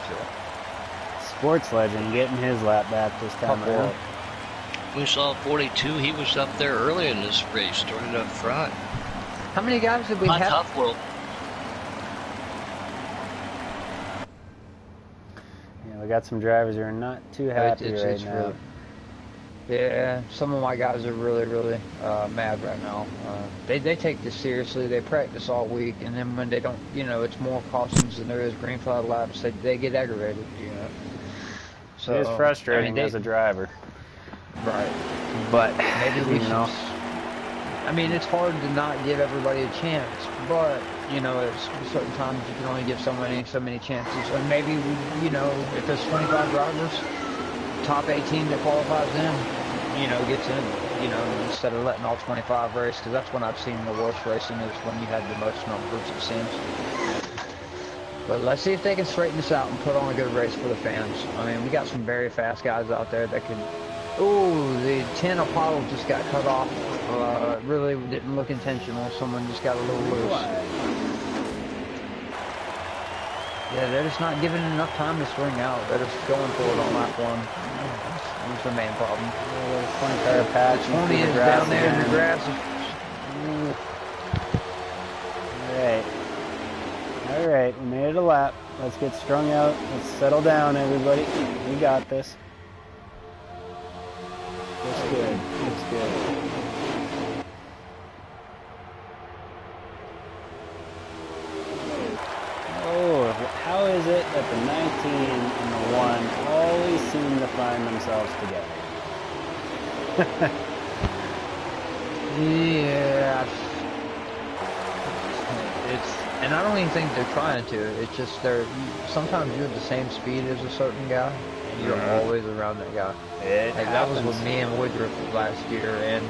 [SPEAKER 1] Sports legend getting his lap back this time
[SPEAKER 2] Tough
[SPEAKER 1] around.
[SPEAKER 2] world.
[SPEAKER 3] We saw 42. He was up there early in this race, started up front.
[SPEAKER 2] How many guys did we
[SPEAKER 3] Not
[SPEAKER 2] have?
[SPEAKER 3] tough world.
[SPEAKER 1] Yeah, we got some drivers who are not too happy right now.
[SPEAKER 2] Really, yeah, some of my guys are really mad right now. They take this seriously. They practice all week, and then when they don't, it's more cautions than there is green flag laps. They get aggravated, So
[SPEAKER 1] It is frustrating
[SPEAKER 2] I mean,
[SPEAKER 1] as a driver.
[SPEAKER 2] right?
[SPEAKER 1] But
[SPEAKER 2] Maybe we
[SPEAKER 1] you know,
[SPEAKER 2] I mean, it's hard to not give everybody a chance, but at certain times you can only give so many chances. And maybe if there's 25 drivers, top 18 that qualifies in, gets in, instead of letting all 25 race, because that's when I've seen the worst racing is when you had the most numbers, it seems. But let's see if they can straighten this out and put on a good race for the fans. I mean, we got some very fast guys out there that can. Ooh, the 10 Apollo just got cut off. Really didn't look intentional. Someone just got a little loose. Yeah, they're just not giving it enough time to swing out. They're just going for it on lap 1. That's the main problem.
[SPEAKER 1] 20 car patch.
[SPEAKER 2] 20 is down there in the grass.
[SPEAKER 1] All right, we made it a lap. Let's get strung out. Let's settle down, everybody. We got this. Looks good. Looks good. Oh, how is it that the 19 and the 1 always seem to find themselves together?
[SPEAKER 2] Yeah. And I don't even think they're trying to. It's just sometimes you're at the same speed as a certain guy, and you're always around that guy. That was with me and Woodruff last year, and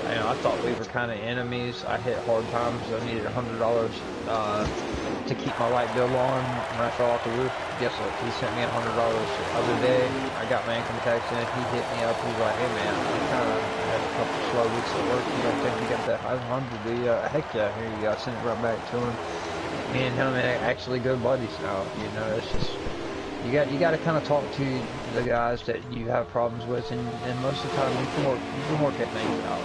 [SPEAKER 2] I thought we were kind of enemies. I hit hard times. I needed $100 to keep my light bill on when I fell off the roof. Guess what? He sent me $100 the other day. I got my income tax in. He hit me up. He's like, "Hey man, I kind of had a couple slow weeks at work. You don't think you got that 500? Heck yeah, here you go." I sent it right back to him. Me and him are actually good buddies now. It's just you got to kind of talk to the guys that you have problems with, and most of the time you can work at things out.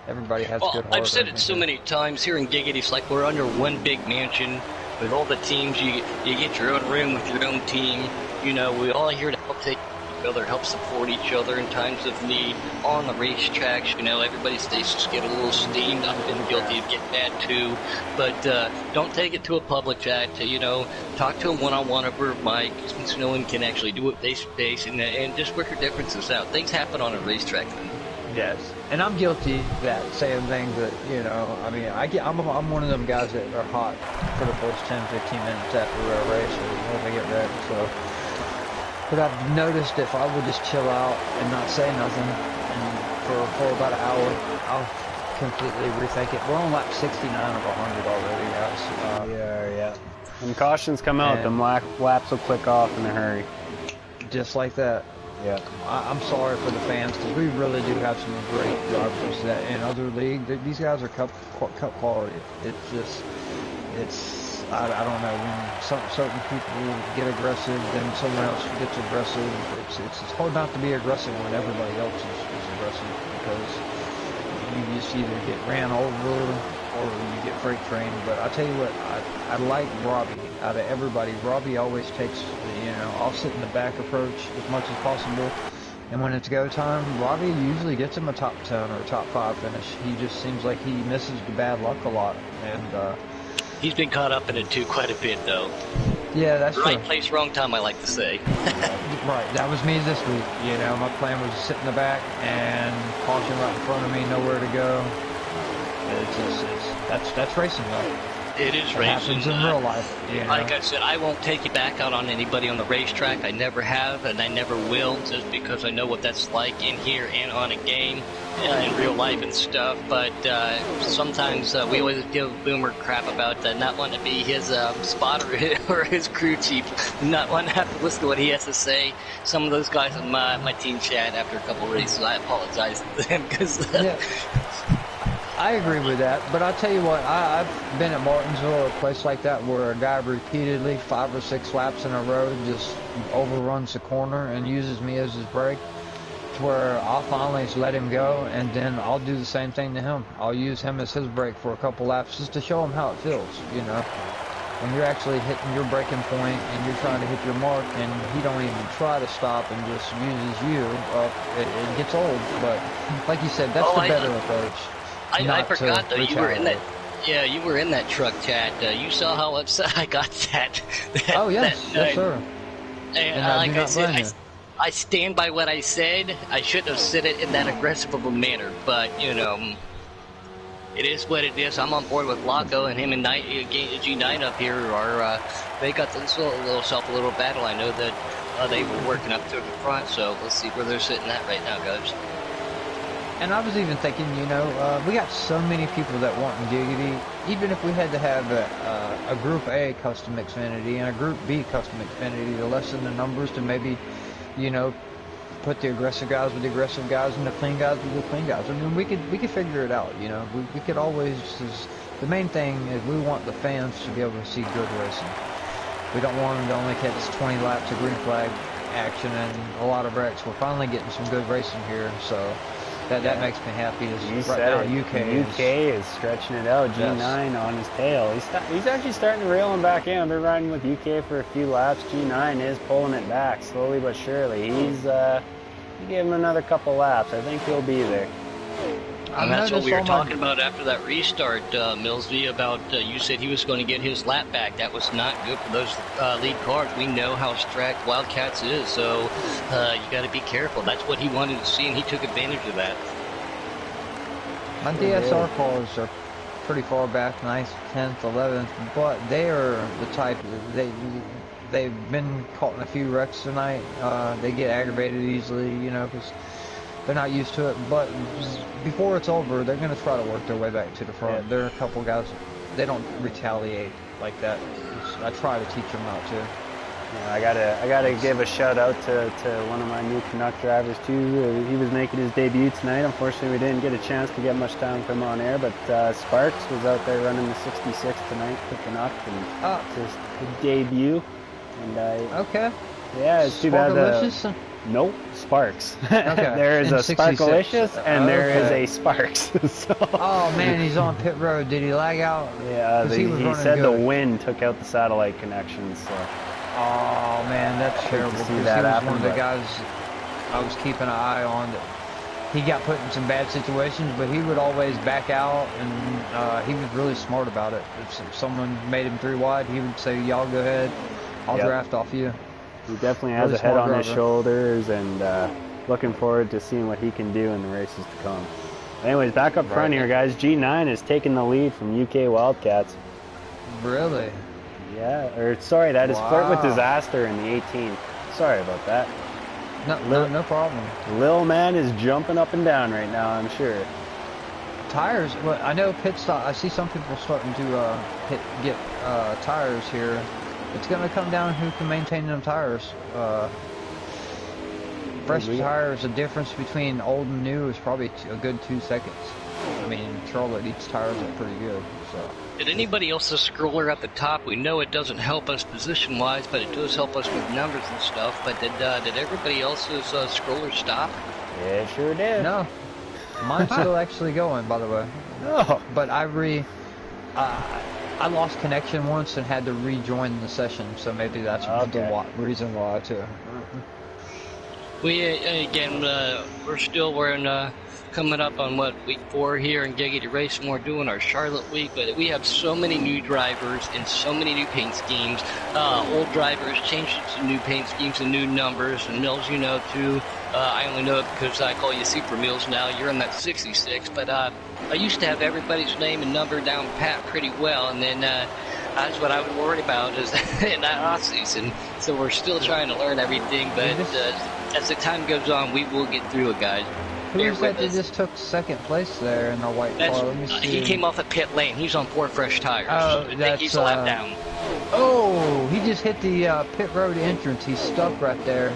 [SPEAKER 2] Everybody has good heart.
[SPEAKER 3] I've said it so many times here in Giggity. It's like we're under one big mansion with all the teams. You get your own room with your own team. We all here to help take each other, help support each other in times of need on the racetracks. Everybody stays just get a little steamed. I've been guilty of getting mad too, but don't take it to a public chat. Talk to them one-on-one over mic, since no one can actually do it face to face, and just work your differences out. Things happen on a racetrack.
[SPEAKER 2] Yes, and I'm guilty of that, saying things that, I mean, I'm one of them guys that are hot for the first 10, 15 minutes after a race or when they get ready, so. But I've noticed if I would just chill out and not say nothing and for about an hour, I'll completely rethink it. We're on lap 69 of 100 already, guys.
[SPEAKER 1] Yeah. When cautions come out, them laps will click off in a hurry.
[SPEAKER 2] Just like that.
[SPEAKER 1] Yeah. I'm
[SPEAKER 2] sorry for the fans, because we really do have some great drivers that in other leagues. These guys are cup quality. I don't know, when certain people get aggressive, then someone else gets aggressive. It's hard not to be aggressive when everybody else is aggressive, because you just either get ran over or you get freight trained. But I tell you what, I like Robbie. Out of everybody, Robbie always takes, I'll sit in the back approach as much as possible. And when it's go time, Robbie usually gets him a top 10 or a top 5 finish. He just seems like he misses the bad luck a lot. And
[SPEAKER 3] he's been caught up in it too quite a bit, though.
[SPEAKER 2] Yeah, that's
[SPEAKER 3] right
[SPEAKER 2] true.
[SPEAKER 3] place, wrong time, I like to say.
[SPEAKER 2] Right, that was me this week. My plan was to sit in the back and caution right in front of me, nowhere to go. That's racing though.
[SPEAKER 3] It is
[SPEAKER 2] It
[SPEAKER 3] racing.
[SPEAKER 2] happens in real life. You know?
[SPEAKER 3] Like I said, I won't take you back out on anybody on the racetrack. I never have, and I never will, just because I know what that's like in here and on a game, in real life and stuff. But sometimes we always give Boomer crap about not wanting to be his spotter or his crew chief, not wanting to have to listen to what he has to say. Some of those guys on my team chat after a couple races, I apologize to them because.
[SPEAKER 2] Yeah. I agree with that, but I'll tell you what, I've been at Martinsville, a place like that, where a guy repeatedly 5 or 6 laps in a row just overruns the corner and uses me as his brake, to where I'll finally just let him go, and then I'll do the same thing to him. I'll use him as his brake for a couple laps just to show him how it feels, you know. When you're actually hitting your braking point and you're trying to hit your mark and he don't even try to stop and just uses you, it gets old. But like you said, that's the better approach.
[SPEAKER 3] I forgot though, you were in that. Yeah, you were in that truck chat. You saw how upset I got that.
[SPEAKER 2] Oh yes, yes sir.
[SPEAKER 3] And like I said, I stand by what I said. I shouldn't have said it in that aggressive of a manner, but you know, it is what it is. I'm on board with Laco and him and G9 up here are. They got this little self-little battle. I know that they were working up to the front, so let's see where they're sitting at right now, guys.
[SPEAKER 2] And I was even thinking, you know, we got so many people that want Giggity. Even if we had to have a Group A custom Xfinity and a Group B custom Xfinity to lessen the numbers, to maybe, you know, put the aggressive guys with the aggressive guys and the clean guys with the clean guys. I mean, we could figure it out. You know, we could always. The main thing is we want the fans to be able to see good racing. We don't want them to only catch 20 laps of green flag action and a lot of wrecks. We're finally getting some good racing here, so. That makes me happy.
[SPEAKER 1] UK is stretching it out. G9 on his tail. He's actually starting to reel him back in. I've been riding with UK for a few laps. G9 is pulling it back slowly but surely. He's you give him another couple laps. I think he'll be there.
[SPEAKER 3] And that's what we were talking about after that restart, Millsy, about you said he was going to get his lap back. That was not good for those lead cars. We know how stacked Wildcats is, so you got to be careful. That's what he wanted to see, and he took advantage of that.
[SPEAKER 2] My DSR cars are pretty far back, 9th, 10th, 11th, but they are the type, they've been caught in a few wrecks tonight. They get aggravated easily, you know, because they're not used to it, but before it's over, they're going to try to work their way back to the front. Yeah. There are a couple guys, they don't retaliate like that. I try to teach them not to.
[SPEAKER 1] Yeah, I gotta give a shout out to one of my new Canuck drivers too. He was making his debut tonight. Unfortunately, we didn't get a chance to get much time for him on air, but Sparks was out there running the 66 tonight for Canuck, and it's his debut. And
[SPEAKER 2] okay.
[SPEAKER 1] Yeah, it's too bad. Nope, Sparks. Okay. There is a Sparkalicious and there is a Sparks. So.
[SPEAKER 2] Oh man, he's on pit road. Did he lag out?
[SPEAKER 1] Yeah, he said the wind took out the satellite connections. So.
[SPEAKER 2] Oh man, that's terrible. Because he was one of the guys I was keeping an eye on. That he got put in some bad situations, but he would always back out, and he was really smart about it. If someone made him 3 wide, he would say, "Y'all go ahead. I'll draft off you."
[SPEAKER 1] He definitely has a head on his shoulders, and looking forward to seeing what he can do in the races to come. Anyways, back up front here, guys. G9 is taking the lead from UK Wildcats.
[SPEAKER 2] Really?
[SPEAKER 1] Yeah, or sorry, that is Flirt with Disaster in the 18. Sorry about that.
[SPEAKER 2] No problem.
[SPEAKER 1] Lil Man is jumping up and down right now, I'm sure.
[SPEAKER 2] Tires, well, I know pit stop. I see some people starting to get tires here. It's going to come down who can maintain them tires. Fresh tires, the difference between old and new is probably a good 2 seconds. I mean, Charlotte eats tires up pretty good. So.
[SPEAKER 3] Did anybody else's scroller at the top? We know it doesn't help us position-wise, but it does help us with numbers and stuff. But did everybody else's scroller stop?
[SPEAKER 1] Yeah, it sure did.
[SPEAKER 2] No. Mine's still actually going, by the way.
[SPEAKER 1] Oh.
[SPEAKER 2] But I lost connection once and had to rejoin the session, so maybe that's the reason why too.
[SPEAKER 3] We're still coming up on week 4 here in Giggity Racing. We're doing our Charlotte week, but we have so many new drivers and so many new paint schemes. Old drivers changed to new paint schemes and new numbers. And Mills, you know too. I only know it because I call you Super Mills now. You're in that 66, but I used to have everybody's name and number down pat pretty well, and then that's what I was worried about is in that off season. So we're still trying to learn everything, but as the time goes on, we will get through it, guys.
[SPEAKER 2] Who was that just took second place there in the white car? Let me see.
[SPEAKER 3] He came off at pit lane. He's on 4 fresh tires.
[SPEAKER 2] Oh,
[SPEAKER 3] so he's a lap down.
[SPEAKER 2] Oh, he just hit the pit road entrance. He's stuck right there.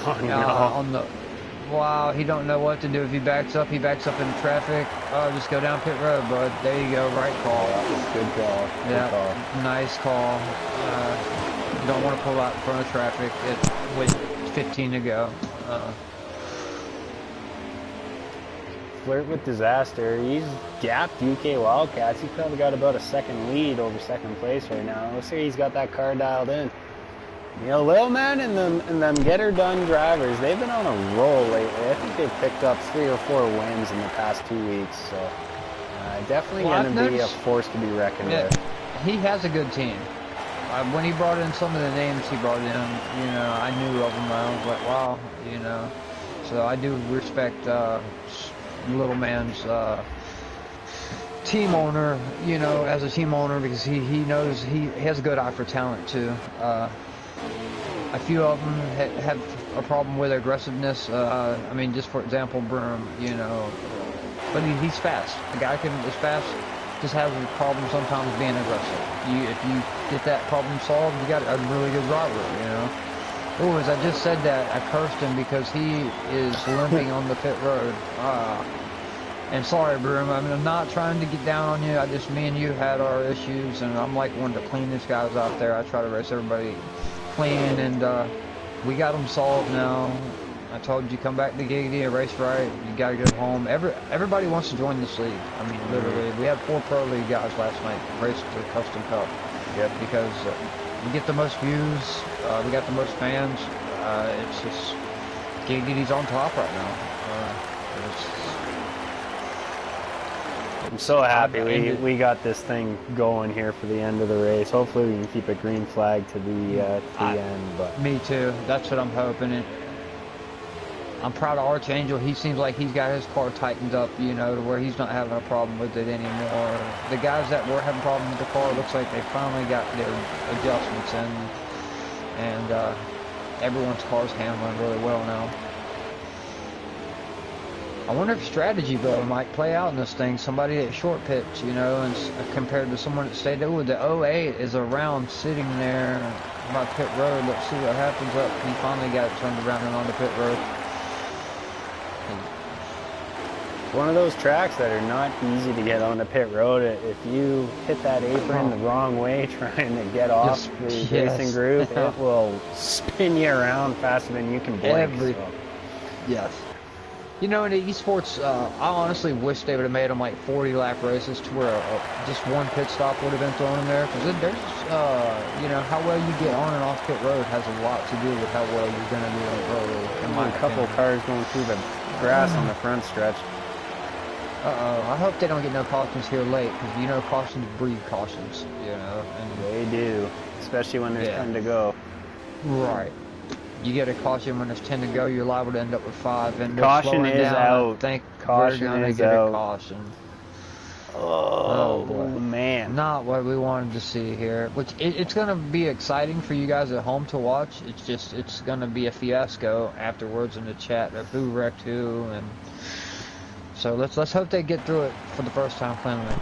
[SPEAKER 1] Oh, no.
[SPEAKER 2] On the. Wow, he don't know what to do. If he backs up in traffic. Oh, just go down pit road, bud. There you go, right call.
[SPEAKER 1] Good call.
[SPEAKER 2] Yeah,
[SPEAKER 1] call.
[SPEAKER 2] nice call. You don't want to pull out in front of traffic with 15 to go.
[SPEAKER 1] Flirt with disaster. He's gapped UK Wildcats. He's probably got about a second lead over second place right now. Looks like he's got that car dialed in. You know, Lil Man and them get her done drivers, they've been on a roll lately. I think they've picked up 3 or 4 wins in the past 2 weeks. So definitely going to be a force to be reckoned with.
[SPEAKER 2] He has a good team. When he brought in some of the names he brought in, you know, I knew of them. I was like, wow, you know. So I do respect Little Man's team owner, you know, as a team owner, because he knows he has a good eye for talent too. A few of them have a problem with aggressiveness. I mean, just for example, Broom, you know, but he's fast. The guy is fast, just has a problem sometimes being aggressive. If you get that problem solved, you got a really good driver, you know. Oh, as I just said that, I cursed him because he is limping on the pit road. And sorry, Broom, I mean, I'm not trying to get down on you. Me and you had our issues, and I'm like one of the cleanest guys out there. I try to race everybody clean, and we got them solved now. I told you, come back to Giggity and race right. You got to go home. Everybody wants to join this league. I mean, literally, we had 4 pro league guys last night race the custom cup. Yep. Because we get the most views, we got the most fans. It's just Giggity's on top right now.
[SPEAKER 1] I'm so happy we got this thing going here for the end of the race. Hopefully we can keep a green flag to the end. But
[SPEAKER 2] me too. That's what I'm hoping. I'm proud of Archangel. He seems like he's got his car tightened up, you know, to where he's not having a problem with it anymore. The guys that were having problems with the car, looks like they finally got their adjustments in, and everyone's car's handling really well now. I wonder if strategy, though, might play out in this thing. Somebody at short pitch, you know, and compared to someone that stayed there. Ooh, the 08 is around sitting there by pit road. Let's see what happens up. He finally got it turned around and on the pit road.
[SPEAKER 1] One of those tracks that are not easy to get on the pit road. If you hit that apron the wrong way trying to get off the racing group, it will spin you around faster than you can blink.
[SPEAKER 2] Yes. You know, in the esports, I honestly wish they would have made them like 40-lap races to where just one pit stop would have been thrown in there. Because there's, you know, how well you get on and off pit road has a lot to do with how well you're going to do on the road.
[SPEAKER 1] A couple of cars going through the grass on the front stretch.
[SPEAKER 2] I hope they don't get no cautions here late, because you know cautions breed cautions, you know. And
[SPEAKER 1] they do, especially when there's 10 to go.
[SPEAKER 2] Right. You get a caution when there's 10 to go, you're liable to end up with 5. And
[SPEAKER 1] caution is
[SPEAKER 2] down,
[SPEAKER 1] out.
[SPEAKER 2] I think
[SPEAKER 1] Caution
[SPEAKER 2] we're gonna
[SPEAKER 1] is
[SPEAKER 2] get
[SPEAKER 1] out.
[SPEAKER 2] a caution.
[SPEAKER 1] Oh
[SPEAKER 2] boy.
[SPEAKER 1] Man.
[SPEAKER 2] Not what we wanted to see here. Which it's going to be exciting for you guys at home to watch. It's going to be a fiasco afterwards in the chat of who wrecked who, and so let's hope they get through it for the first time cleanly.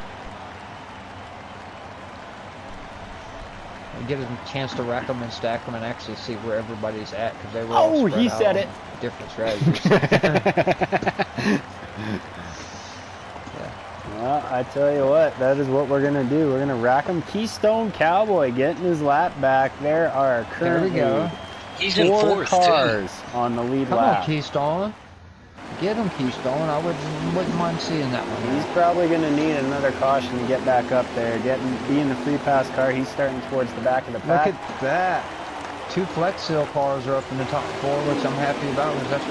[SPEAKER 2] And get a chance to rack them and stack them and actually see where everybody's at, because they were all spread
[SPEAKER 1] he
[SPEAKER 2] out
[SPEAKER 1] said
[SPEAKER 2] on
[SPEAKER 1] it.
[SPEAKER 2] Different strategies.
[SPEAKER 1] Well, I tell you what, that is what we're going to do. We're going to rack him. Keystone Cowboy getting his lap back. There are currently
[SPEAKER 3] He's in
[SPEAKER 1] 4
[SPEAKER 3] fourth,
[SPEAKER 1] cars on the lead
[SPEAKER 2] Come
[SPEAKER 1] lap.
[SPEAKER 2] on, Keystone. Get him, Keystone. I wouldn't mind seeing that one.
[SPEAKER 1] He's probably going to need another caution to get back up there. Being the free pass car, he's starting towards the back of the pack.
[SPEAKER 2] Look at that. 2 Flex Seal cars are up in the top 4, which I'm happy about because that's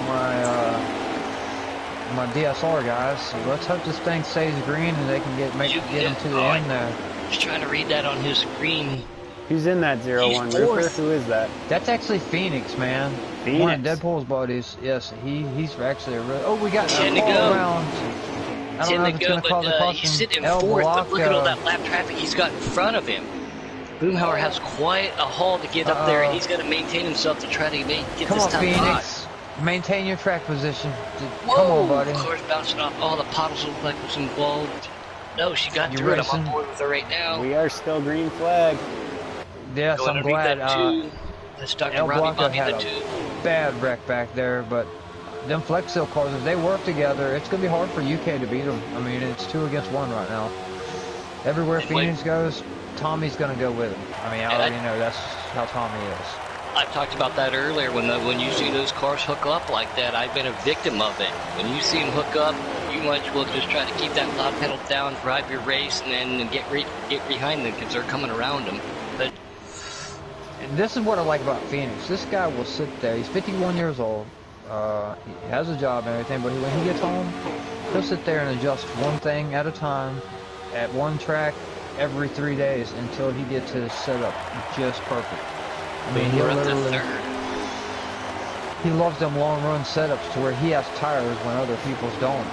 [SPEAKER 2] my DSR guys. So let's hope this thing stays green and they can get them to the end there.
[SPEAKER 3] He's trying to read that on his screen.
[SPEAKER 1] Who's in that 0-1 Roofer? Who is that?
[SPEAKER 2] That's actually Phoenix, man.
[SPEAKER 1] Phoenix.
[SPEAKER 2] One of Deadpool's buddies. Yes, he's actually a really... Oh, we got
[SPEAKER 3] Ten
[SPEAKER 2] a
[SPEAKER 3] to
[SPEAKER 2] call
[SPEAKER 3] go.
[SPEAKER 2] around. I don't know if it's going to cause a caution.
[SPEAKER 3] He's sitting in
[SPEAKER 2] El
[SPEAKER 3] 4th, but look at all
[SPEAKER 2] Blanco.
[SPEAKER 3] that lap traffic he's got in front of him. Boomhauer has quite a haul to get up there, and he's got to maintain himself to try to get
[SPEAKER 2] Come
[SPEAKER 3] this
[SPEAKER 2] on,
[SPEAKER 3] top
[SPEAKER 2] Phoenix. Maintain your track position.
[SPEAKER 3] Whoa,
[SPEAKER 2] Come on, buddy.
[SPEAKER 3] Cars bouncing off. All the puddles look like was involved. No, she got
[SPEAKER 2] You're
[SPEAKER 3] through it. I'm
[SPEAKER 2] racing.
[SPEAKER 3] on board with her right now.
[SPEAKER 1] We are still green flag.
[SPEAKER 2] Yes,
[SPEAKER 3] Going
[SPEAKER 2] I'm
[SPEAKER 3] underneath
[SPEAKER 2] glad.
[SPEAKER 3] that 2. That's Dr.
[SPEAKER 2] El
[SPEAKER 3] Robbie
[SPEAKER 2] Blanco
[SPEAKER 3] Bobby
[SPEAKER 2] had
[SPEAKER 3] the
[SPEAKER 2] a
[SPEAKER 3] 2.
[SPEAKER 2] bad wreck back there, but them Flex Seal cars, if they work together, it's going to be hard for UK to beat them. I mean, it's 2 against 1 right now. Everywhere Phoenix goes, Tommy's going to go with him. I mean, I already know that's how Tommy is.
[SPEAKER 3] I've talked about that earlier. When you see those cars hook up like that, I've been a victim of it. When you see them hook up, you might as well just try to keep that loud pedal down, drive your race, and then get behind them because they're coming around them. But
[SPEAKER 2] And this is what I like about Phoenix. This guy will sit there. He's 51 years old. He has a job and everything, but when he gets home, he'll sit there and adjust one thing at a time at one track every 3 days until he gets his setup just perfect. I mean,
[SPEAKER 3] we're at the 3rd.
[SPEAKER 2] he loves them long run setups to where he has tires when other people's don't.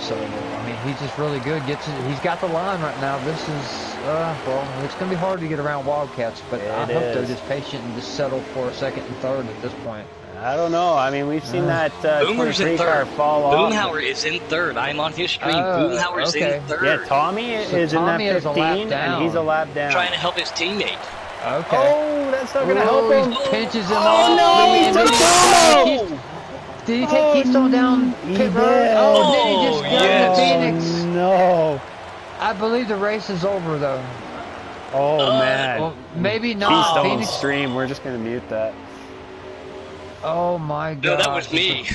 [SPEAKER 2] So I mean, he's just really good. He's got the line right now. This is well, it's gonna be hard to get around Wildcats, but I hope they're just patient and just settle for a 2nd and 3rd at this point.
[SPEAKER 1] I don't know. I mean, we've seen that
[SPEAKER 3] Boomer's
[SPEAKER 1] 23
[SPEAKER 3] in
[SPEAKER 1] car
[SPEAKER 3] 3rd.
[SPEAKER 1] fall off.
[SPEAKER 3] Boomhauer is in 3rd. I'm on his screen. Boomhauer's in 3rd.
[SPEAKER 1] Yeah, Tommy is
[SPEAKER 2] Tommy
[SPEAKER 1] in
[SPEAKER 2] is
[SPEAKER 1] that
[SPEAKER 2] a lap
[SPEAKER 1] 15,
[SPEAKER 2] down.
[SPEAKER 1] and he's a lap down.
[SPEAKER 3] Trying to help his teammate.
[SPEAKER 2] Okay.
[SPEAKER 1] Oh, that's not gonna help him.
[SPEAKER 2] He pinches him
[SPEAKER 1] Oh
[SPEAKER 2] off.
[SPEAKER 1] no, he
[SPEAKER 2] And
[SPEAKER 1] took Keystone.
[SPEAKER 2] Did he take Keystone down
[SPEAKER 1] He
[SPEAKER 2] pit
[SPEAKER 1] did.
[SPEAKER 2] road? Oh, did he just
[SPEAKER 3] Oh,
[SPEAKER 2] go
[SPEAKER 3] yes.
[SPEAKER 2] to Phoenix?
[SPEAKER 1] No.
[SPEAKER 2] I believe the race is over though.
[SPEAKER 1] Oh man.
[SPEAKER 2] Well, maybe not.
[SPEAKER 1] Keystone
[SPEAKER 2] Phoenix.
[SPEAKER 1] stream. We're just gonna mute that.
[SPEAKER 2] Oh my god.
[SPEAKER 3] No, that was me.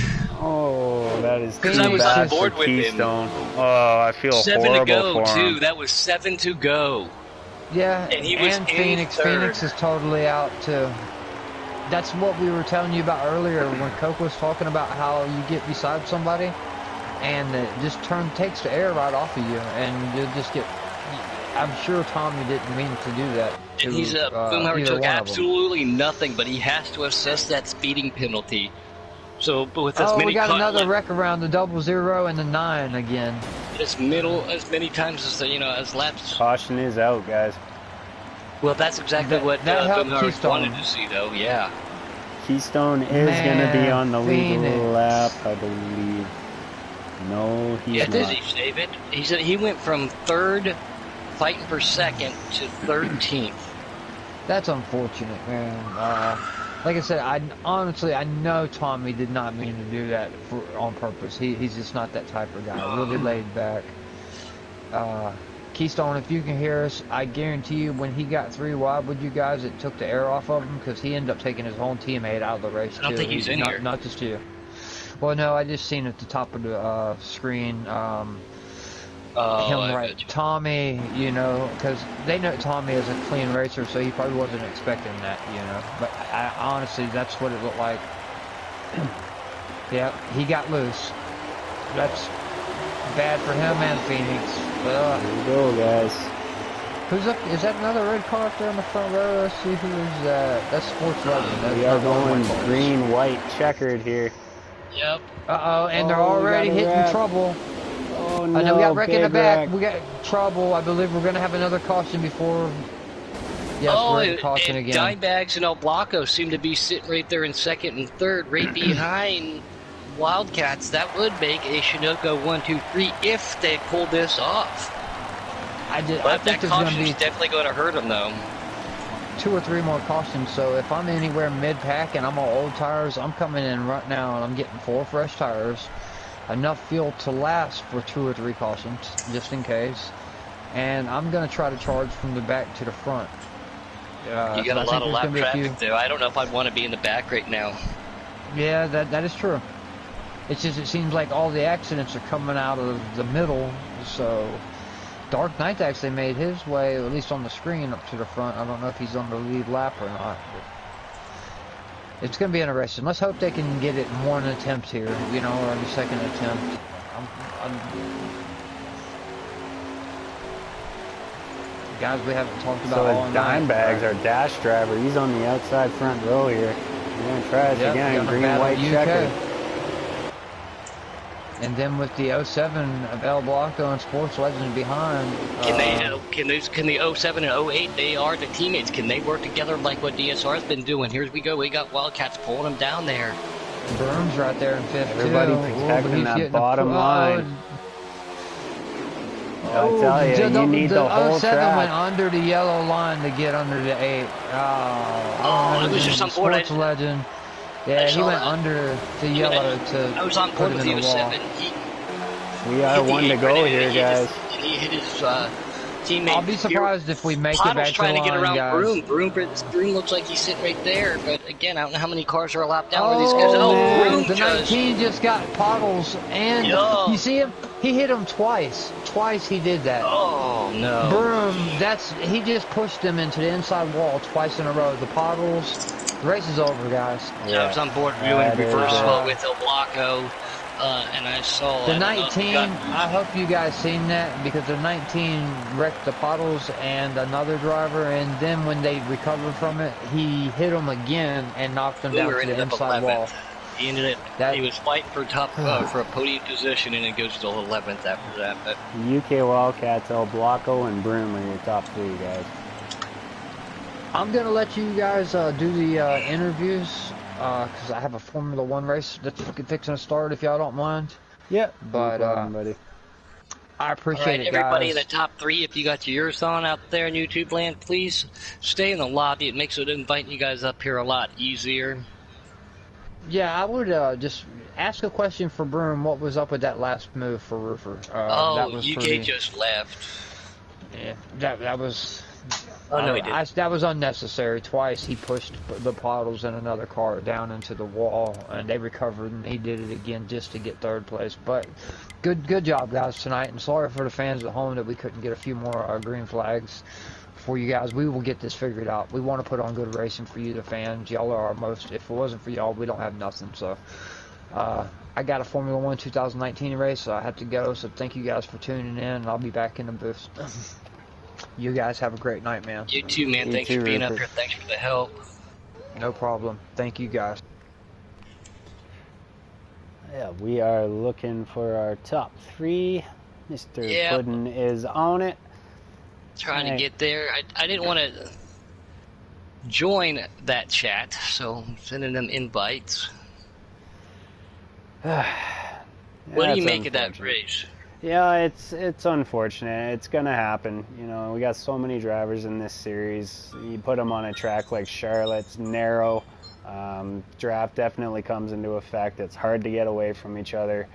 [SPEAKER 1] Oh, that is
[SPEAKER 2] Because
[SPEAKER 1] too
[SPEAKER 2] I was
[SPEAKER 1] bad
[SPEAKER 2] on
[SPEAKER 3] board
[SPEAKER 1] for
[SPEAKER 3] with him.
[SPEAKER 1] Keystone. Oh, I feel
[SPEAKER 3] 7 to
[SPEAKER 1] horrible
[SPEAKER 3] go,
[SPEAKER 1] for him.
[SPEAKER 3] too. That was 7 to go.
[SPEAKER 2] Yeah,
[SPEAKER 3] And he was in
[SPEAKER 2] Phoenix.
[SPEAKER 3] 3rd.
[SPEAKER 2] Phoenix is totally out too. That's what we were telling you about earlier when Coke was talking about how you get beside somebody and it just takes the air right off of you and you'll just get. I'm sure Tommy didn't mean to do that.
[SPEAKER 3] And he's Boomhauer
[SPEAKER 2] either
[SPEAKER 3] took
[SPEAKER 2] one of them.
[SPEAKER 3] absolutely nothing, but he has to assess that speeding penalty. So, but with as
[SPEAKER 2] Oh,
[SPEAKER 3] many
[SPEAKER 2] we got another wreck around the 00 and the 9 again.
[SPEAKER 3] as many times as as laps.
[SPEAKER 1] Caution is out, guys.
[SPEAKER 3] Well, that's exactly what
[SPEAKER 2] that helped
[SPEAKER 3] Boomhauer
[SPEAKER 2] Keystone.
[SPEAKER 3] wanted to see, though. Yeah.
[SPEAKER 1] Keystone is
[SPEAKER 2] Man,
[SPEAKER 1] going to be on the lead
[SPEAKER 2] Phoenix.
[SPEAKER 1] lap, I believe. No, he's
[SPEAKER 3] Yeah,
[SPEAKER 1] not.
[SPEAKER 3] did he, David? He said he went from 3rd, fighting for 2nd, to 13th.
[SPEAKER 2] That's unfortunate, man. Like I said, I know Tommy did not mean to do that on purpose. He's just not that type of guy. Really laid back. Keystone, if you can hear us, I guarantee you when he got 3 wide with you guys, it took the air off of him because he ended up taking his own teammate out of the race.
[SPEAKER 3] I don't think he's in here.
[SPEAKER 2] Not just you. Well, no, I just seen at the top of the screen. Tommy, because they know Tommy is a clean racer, so he probably wasn't expecting that, But honestly, that's what it looked like. Yeah, he got loose. That's bad for him and Phoenix.
[SPEAKER 1] Here we go, guys.
[SPEAKER 2] Who's up? Is that another red car up there on the front row? Let's see who's that. That's Sports Legend. That's
[SPEAKER 1] We are
[SPEAKER 2] not one
[SPEAKER 1] going
[SPEAKER 2] of my cars.
[SPEAKER 1] green, white, checkered here.
[SPEAKER 3] Yep.
[SPEAKER 2] Uh-oh, and they're
[SPEAKER 1] Oh, we
[SPEAKER 2] already
[SPEAKER 1] got a
[SPEAKER 2] hitting
[SPEAKER 1] wreck.
[SPEAKER 2] trouble.
[SPEAKER 1] Oh
[SPEAKER 2] I know we got wreck in the
[SPEAKER 1] big
[SPEAKER 2] back.
[SPEAKER 1] wreck.
[SPEAKER 2] We got trouble. I believe we're going to have another caution before. Yes, we're in caution
[SPEAKER 3] and
[SPEAKER 2] again.
[SPEAKER 3] Dimebags and El Blanco seem to be sitting right there in 2nd and 3rd, right behind Wildcats. That would make a Sunoco 1, 2, 3 if they pull this off.
[SPEAKER 2] I
[SPEAKER 3] But
[SPEAKER 2] think
[SPEAKER 3] that
[SPEAKER 2] there's going to
[SPEAKER 3] caution's
[SPEAKER 2] be
[SPEAKER 3] definitely going to hurt them, though.
[SPEAKER 2] 2 or 3 more cautions. So if I'm anywhere mid-pack and I'm on old tires, I'm coming in right now and I'm getting 4 fresh tires. Enough fuel to last for 2 or 3 cautions, just in case. And I'm going to try to charge from the back to the front.
[SPEAKER 3] You got a lot of lap traffic, though. I don't know if I'd want to be in the back right now.
[SPEAKER 2] Yeah, that is true. It's just, it seems like all the accidents are coming out of the middle, so Dark Knight actually made his way, at least on the screen, up to the front. I don't know if he's on the lead lap or not. But it's going to be interesting. Let's hope they can get it more an attempt here, you know, or the second attempt. Guys, we haven't talked about all night.
[SPEAKER 1] Dimebag's our dash driver. He's on the outside front row here. We're going to try this again. Green, white checker.
[SPEAKER 2] And then with the 07 of El Blanco and Sports Legend behind.
[SPEAKER 3] Can the 07 and 08, they are the teammates. Can they work together like what DSR's been doing? Here we go. We got Wildcats pulling them down there.
[SPEAKER 2] Broom's right there in fifth.
[SPEAKER 1] Everybody protecting that bottom line. I tell you, you need the whole
[SPEAKER 2] 07
[SPEAKER 1] track.
[SPEAKER 2] went under the yellow line to get under the 8.
[SPEAKER 3] It was just on board.
[SPEAKER 2] Sports Legend. Yeah, he went under the yellow to.
[SPEAKER 3] I was on board with the 07.
[SPEAKER 1] We are one to go here, guys.
[SPEAKER 3] He hit his teammate.
[SPEAKER 2] I'll be surprised if we make it back to the
[SPEAKER 3] trying to get around
[SPEAKER 2] guys.
[SPEAKER 3] Broom looks like he's sitting right there, but again, I don't know how many cars are a lap down where these guys. Broom
[SPEAKER 2] the 19 just got Pottles, and you see him? He hit him twice. Twice he did that.
[SPEAKER 3] Oh no.
[SPEAKER 2] Broom, he just pushed him into the inside wall twice in a row. The Pottles, the race is over, guys.
[SPEAKER 3] Yeah. I was on board doing reverse with El Blanco, and I saw
[SPEAKER 2] the 19. I hope you guys seen that, because the 19 wrecked the Pottles and another driver, and then when they recovered from it, he hit him again and knocked him down to the inside wall.
[SPEAKER 3] He ended up, he was fighting for for a podium position, and it goes to 11th after that. But
[SPEAKER 1] UK Wildcats, El Blanco, and Broom are your top 3 guys.
[SPEAKER 2] I'm gonna let you guys do the interviews, because I have a Formula 1 race that's fixing to start, if y'all don't mind.
[SPEAKER 1] Yeah,
[SPEAKER 2] but
[SPEAKER 1] no problem, buddy.
[SPEAKER 2] I appreciate it, guys.
[SPEAKER 3] Everybody in the top 3, if you got yours on out there in YouTube land, please stay in the lobby. It makes it inviting you guys up here a lot easier.
[SPEAKER 2] Yeah, I would just ask a question for Broom. What was up with that last move for Roofer?
[SPEAKER 3] That was UK just left.
[SPEAKER 2] Yeah, that was.
[SPEAKER 3] Oh no, he didn't.
[SPEAKER 2] That was unnecessary. Twice he pushed the Pottles and another car down into the wall, and they recovered, and he did it again just to get 3rd place. But good job, guys, tonight. And sorry for the fans at home that we couldn't get a few more green flags for you guys. We will get this figured out. We want to put on good racing for you, the fans. Y'all are our most. If it wasn't for y'all, we don't have nothing. So I got a Formula 1 2019 race, so I have to go. So thank you guys for tuning in, and I'll be back in the booth. You guys have a great night, man.
[SPEAKER 3] You too, man. Thanks for being up here. Thanks for the help.
[SPEAKER 2] No problem. Thank you, guys.
[SPEAKER 1] Yeah, we are looking for our top 3. Mr. Puddin is on it.
[SPEAKER 3] Trying to get there. I didn't want to join that chat, so I'm sending them invites. What do you make of that race?
[SPEAKER 1] Yeah, it's unfortunate. It's gonna happen. You know, we got so many drivers in this series. You put them on a track like Charlotte, it's narrow. Draft definitely comes into effect. It's hard to get away from each other.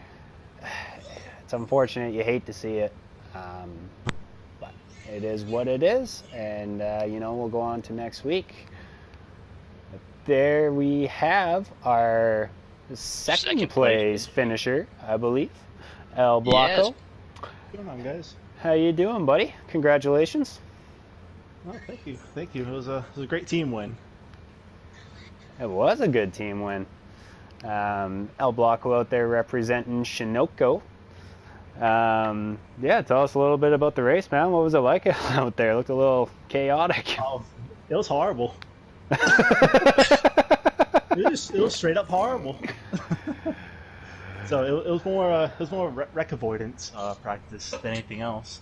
[SPEAKER 1] It's unfortunate. You hate to see it. But it is what it is, and you know, we'll go on to next week. But there we have our second place finisher, I believe, El Blanco.
[SPEAKER 5] Yes. What's going on, guys?
[SPEAKER 1] How you doing, buddy? Congratulations.
[SPEAKER 5] Oh, thank you. It was a great team win.
[SPEAKER 1] It was a good team win. El Blanco out there representing Shinoko. Yeah, tell us a little bit about the race, man. What was it like out there? It looked a little chaotic.
[SPEAKER 5] Oh, it was horrible. It was straight up horrible. So it was more wreck avoidance practice than anything else.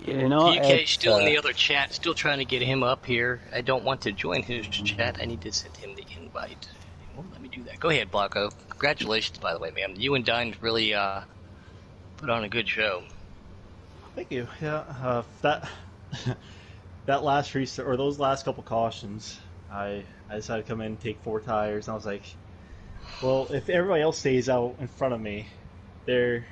[SPEAKER 1] You know,
[SPEAKER 3] DK still in the other chat, still trying to get him up here. I don't want to join his chat. I need to send him the invite. Well, let me do that. Go ahead, Blanco. Congratulations, by the way, man. You and Dine really put on a good show.
[SPEAKER 5] Thank you. Yeah, that last restart, or those last couple cautions, I decided to come in and take 4 tires, and I was like, well, if everybody else stays out in front of me, they're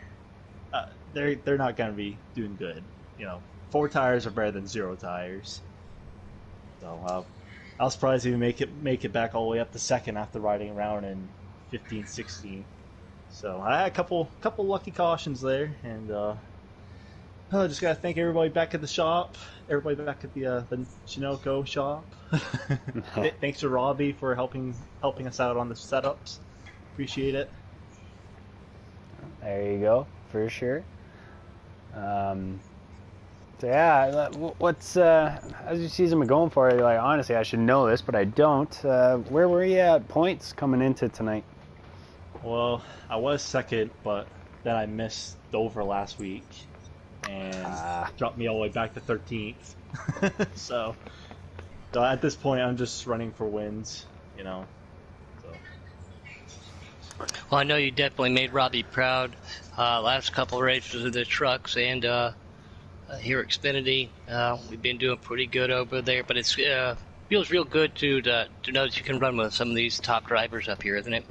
[SPEAKER 5] not gonna be doing good. You know, 4 tires are better than 0 tires. So I was surprised to make it back all the way up to second after riding around in 15, 16. So I had a couple lucky cautions there, and Just gotta thank everybody back at the shop, everybody back at the Chinoco shop. Thanks to Robbie for helping us out on the setups. Appreciate it.
[SPEAKER 1] There you go, for sure. So yeah, what's how's your season been going for you? Like, honestly, I should know this, but I don't. Where were you at points coming into tonight?
[SPEAKER 5] Well, I was second, but then I missed Dover last week and dropped me all the way back to 13th. So at this point, I'm just running for wins, you know. So.
[SPEAKER 3] Well, I know you definitely made Robbie proud. Last couple of races of the trucks and here at Xfinity, we've been doing pretty good over there. But it feels real good to know that you can run with some of these top drivers up here, isn't it?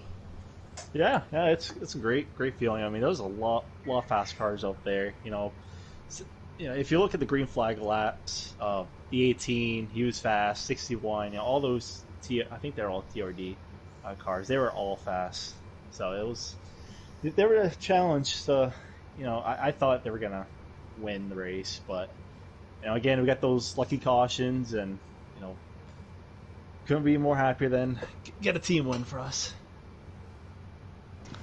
[SPEAKER 5] Yeah, it's a great feeling. I mean, there's a lot of fast cars up there. You know, if you look at the green flag laps, the 18, he was fast. 61, all those I think they're all TRD cars. They were all fast. So they were a challenge. So, I thought they were gonna win the race, but again, we got those lucky cautions, and couldn't be more happier than get a team win for us.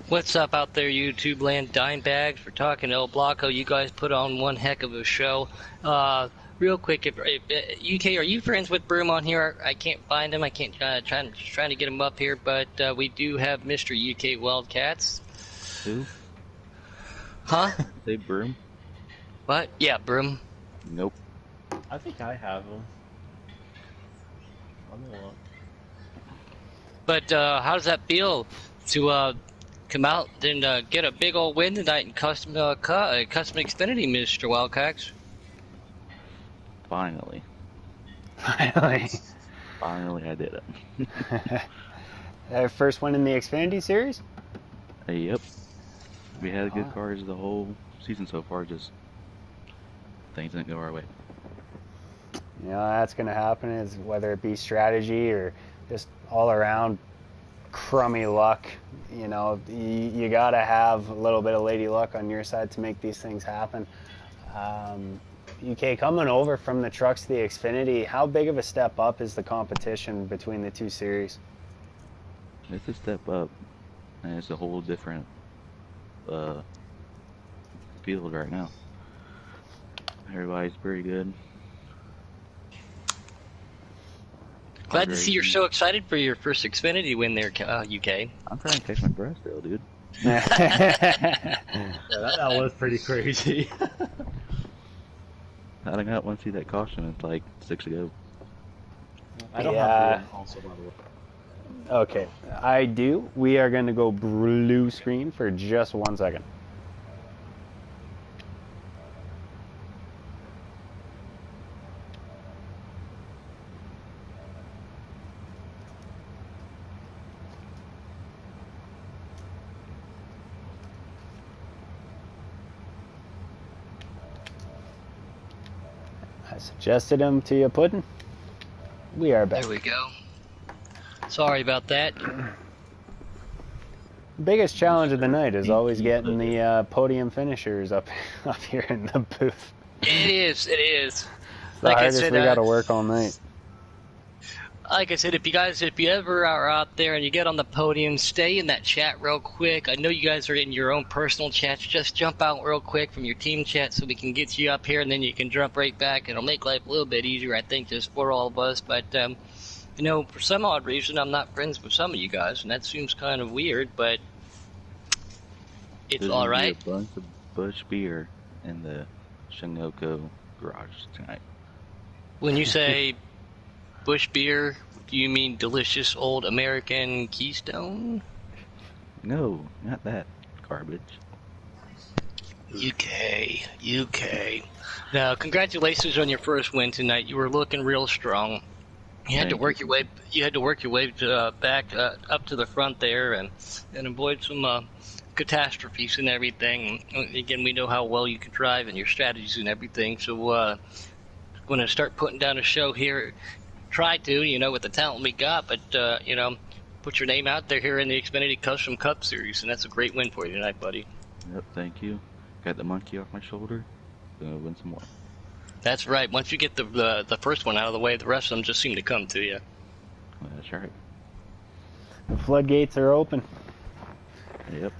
[SPEAKER 3] What's up out there, YouTube land? Dime Bags, we're talking El Blanco. You guys put on one heck of a show. Real quick, if UK, are you friends with Broom on here? I can't find him. I can't trying to get him up here, but we do have Mr. UK Wildcats.
[SPEAKER 6] Who?
[SPEAKER 3] Huh?
[SPEAKER 6] Say Broom?
[SPEAKER 3] What? Yeah, Broom.
[SPEAKER 6] Nope.
[SPEAKER 5] I think I have him. Let me look.
[SPEAKER 3] But how does that feel to come out and get a big old win tonight in custom Xfinity, Mr. Wildcats?
[SPEAKER 6] Finally. Finally, I did it.
[SPEAKER 1] First one in the Xfinity series?
[SPEAKER 6] Yep. We had good cars the whole season so far, just things didn't go our way.
[SPEAKER 1] That's going to happen, is whether it be strategy or just all around crummy luck. You got to have a little bit of lady luck on your side to make these things happen. UK, coming over from the trucks to the Xfinity, how big of a step up is the competition between the two series?
[SPEAKER 6] It's a step up, and it's a whole different field right now. Everybody's pretty good.
[SPEAKER 3] Glad to see you're so excited for your first Xfinity win there, UK.
[SPEAKER 6] I'm trying to catch my breath still, dude.
[SPEAKER 5] Yeah, that was pretty crazy.
[SPEAKER 6] I did not want to see that caution. It's like 6 ago.
[SPEAKER 5] I don't have the also, by the way.
[SPEAKER 1] Okay, I do. We are going to go blue screen for just 1 second. I suggested him to you, Puddin'. We are back.
[SPEAKER 3] There we go. Sorry about that.
[SPEAKER 1] Biggest challenge of the night is always getting the podium finishers up here in the booth.
[SPEAKER 3] It is.
[SPEAKER 1] It's the
[SPEAKER 3] Like I
[SPEAKER 1] hardest
[SPEAKER 3] said,
[SPEAKER 1] we got to work all night.
[SPEAKER 3] Like I said, if you ever are out there and you get on the podium, stay in that chat real quick. I know you guys are in your own personal chats. Just jump out real quick from your team chat so we can get you up here, and then you can jump right back. It'll make life a little bit easier, I think, just for all of us. But, for some odd reason, I'm not friends with some of you guys, and that seems kind of weird, but it's all right.
[SPEAKER 6] There's a bunch of Busch beer in the Chinoco garage tonight.
[SPEAKER 3] When you say Busch beer, do you mean delicious old American Keystone?
[SPEAKER 6] No, not that garbage.
[SPEAKER 3] UK. Now, congratulations on your first win tonight. You were looking real strong. You had to work your way. You had to work your way back up to the front there, and avoid some catastrophes and everything. Again, we know how well you can drive and your strategies and everything. So, going to start putting down a show here. Try to, with the talent we got, but put your name out there here in the Xfinity Custom Cup Series, and that's a great win for you tonight, buddy.
[SPEAKER 6] Yep, thank you. Got the monkey off my shoulder. win some more.
[SPEAKER 3] That's right. Once you get the first one out of the way, the rest of them just seem to come to you.
[SPEAKER 6] Well, that's right.
[SPEAKER 1] The floodgates are open.
[SPEAKER 6] Yep.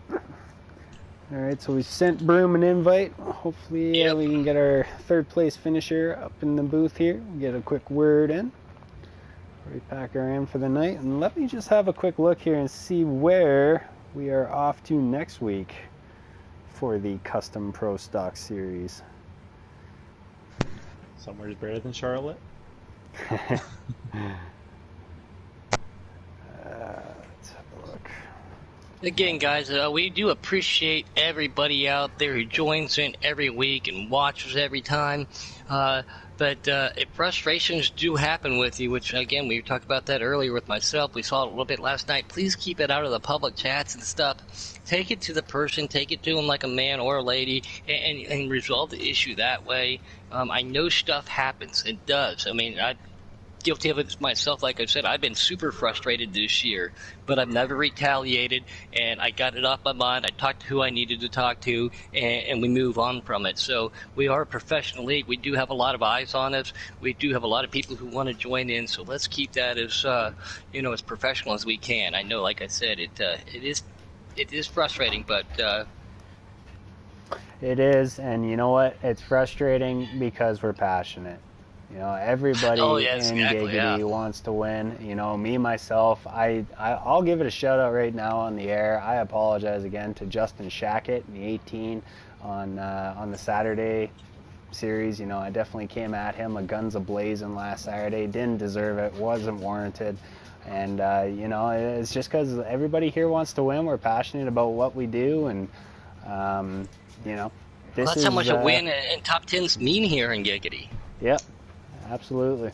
[SPEAKER 1] All right, so we sent Broom an invite. Hopefully
[SPEAKER 3] Yep.
[SPEAKER 1] we can get our third place finisher up in the booth here. Get a quick word in. We pack her in for the night. And let me just have a quick look here and see where we are off to next week for the Custom Pro Stock Series.
[SPEAKER 5] Somewhere's better than Charlotte.
[SPEAKER 1] Let's have a look.
[SPEAKER 3] Again, guys, we do appreciate everybody out there who joins in every week and watches every time. But if frustrations do happen with you, which, again, we talked about that earlier with myself. We saw it a little bit last night. Please keep it out of the public chats and stuff. Take it to the person. Take it to them like a man or a lady and resolve the issue that way. I know stuff happens. It does. I mean, I'm guilty of it myself. Like I said, I've been super frustrated this year, but I've never retaliated, and I got it off my mind. I talked to who I needed to talk to, and we move on from it. So we are a professional league. We do have a lot of eyes on us. We do have a lot of people who want to join in, so let's keep that as as professional as we can. I know, like I said, it is frustrating, but
[SPEAKER 1] It is, and you know what? It's frustrating because we're passionate. You know, everybody in Giggity wants to win. You know, me, myself, I'll give it a shout-out right now on the air. I apologize again to Justin Shackett in the 18 on the Saturday series. You know, I definitely came at him a guns a-blazing last Saturday. Didn't deserve it. Wasn't warranted. And, it's just because everybody here wants to win. We're passionate about what we do, and,
[SPEAKER 3] that's how much a win and top 10s mean here in Giggity.
[SPEAKER 1] Yep. Absolutely.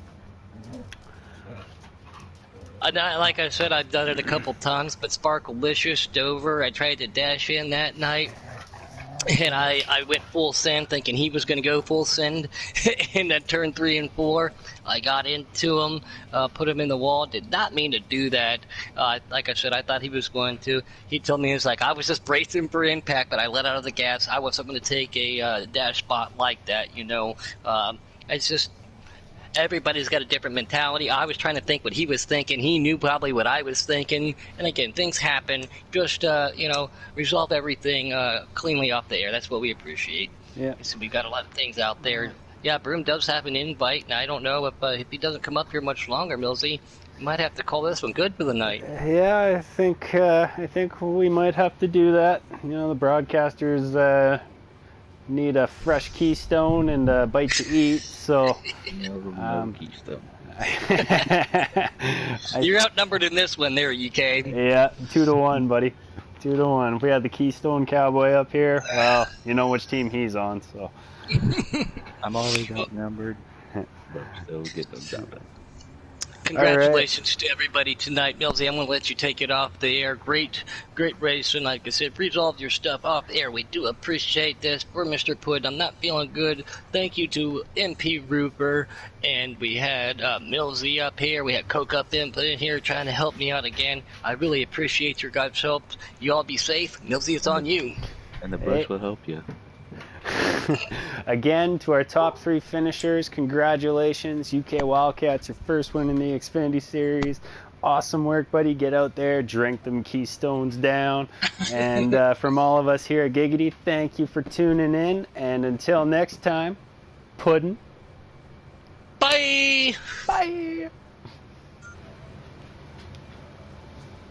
[SPEAKER 3] Like I said, I've done it a couple times, but Sparklelicious, Dover, I tried to dash in that night, and I went full send thinking he was going to go full send, and then turn 3 and 4, I got into him, put him in the wall, did not mean to do that. Like I said, I thought he was going to. He told me, he was like, I was just bracing for impact, but I let out of the gas. I wasn't going to take a dash spot like that, It's just, everybody's got a different mentality. I was trying to think what he was thinking. He knew probably what I was thinking. And again, things happen. Just, resolve everything cleanly off the air. That's what we appreciate.
[SPEAKER 1] Yeah.
[SPEAKER 3] So we've got a lot of things out there. Yeah, Broom does have an invite, and I don't know if he doesn't come up here much longer, Millsy. We might have to call this one good for the night.
[SPEAKER 1] Yeah, I think we might have to do that. You know, the broadcasters need a fresh Keystone and a bite to eat, so
[SPEAKER 6] No Keystone.
[SPEAKER 3] You're outnumbered in this one there, UK.
[SPEAKER 1] Yeah, 2-1, buddy. 2-1. If we had the Keystone Cowboy up here, well, you know which team he's on, so.
[SPEAKER 6] I'm always outnumbered, but still get them job done.
[SPEAKER 3] Congratulations to everybody tonight. Millsy, I'm going to let you take it off the air. Great race. And like I said, resolve your stuff off the air. We do appreciate this. For Mr. Pudd, I'm not feeling good. Thank you to MP Rooper. And we had Millsy up here. We had Coke up in here trying to help me out again. I really appreciate your guys' help. You all be safe. Millsy, it's on you.
[SPEAKER 6] And the brush will help you.
[SPEAKER 1] Again, to our top 3 finishers, congratulations. UK Wildcats, your first win in the Xfinity Series. Awesome work, buddy. Get out there, drink them Keystones down. And from all of us here at Giggity, thank you for tuning in. And until next time, puddin'.
[SPEAKER 3] Bye!
[SPEAKER 1] Bye!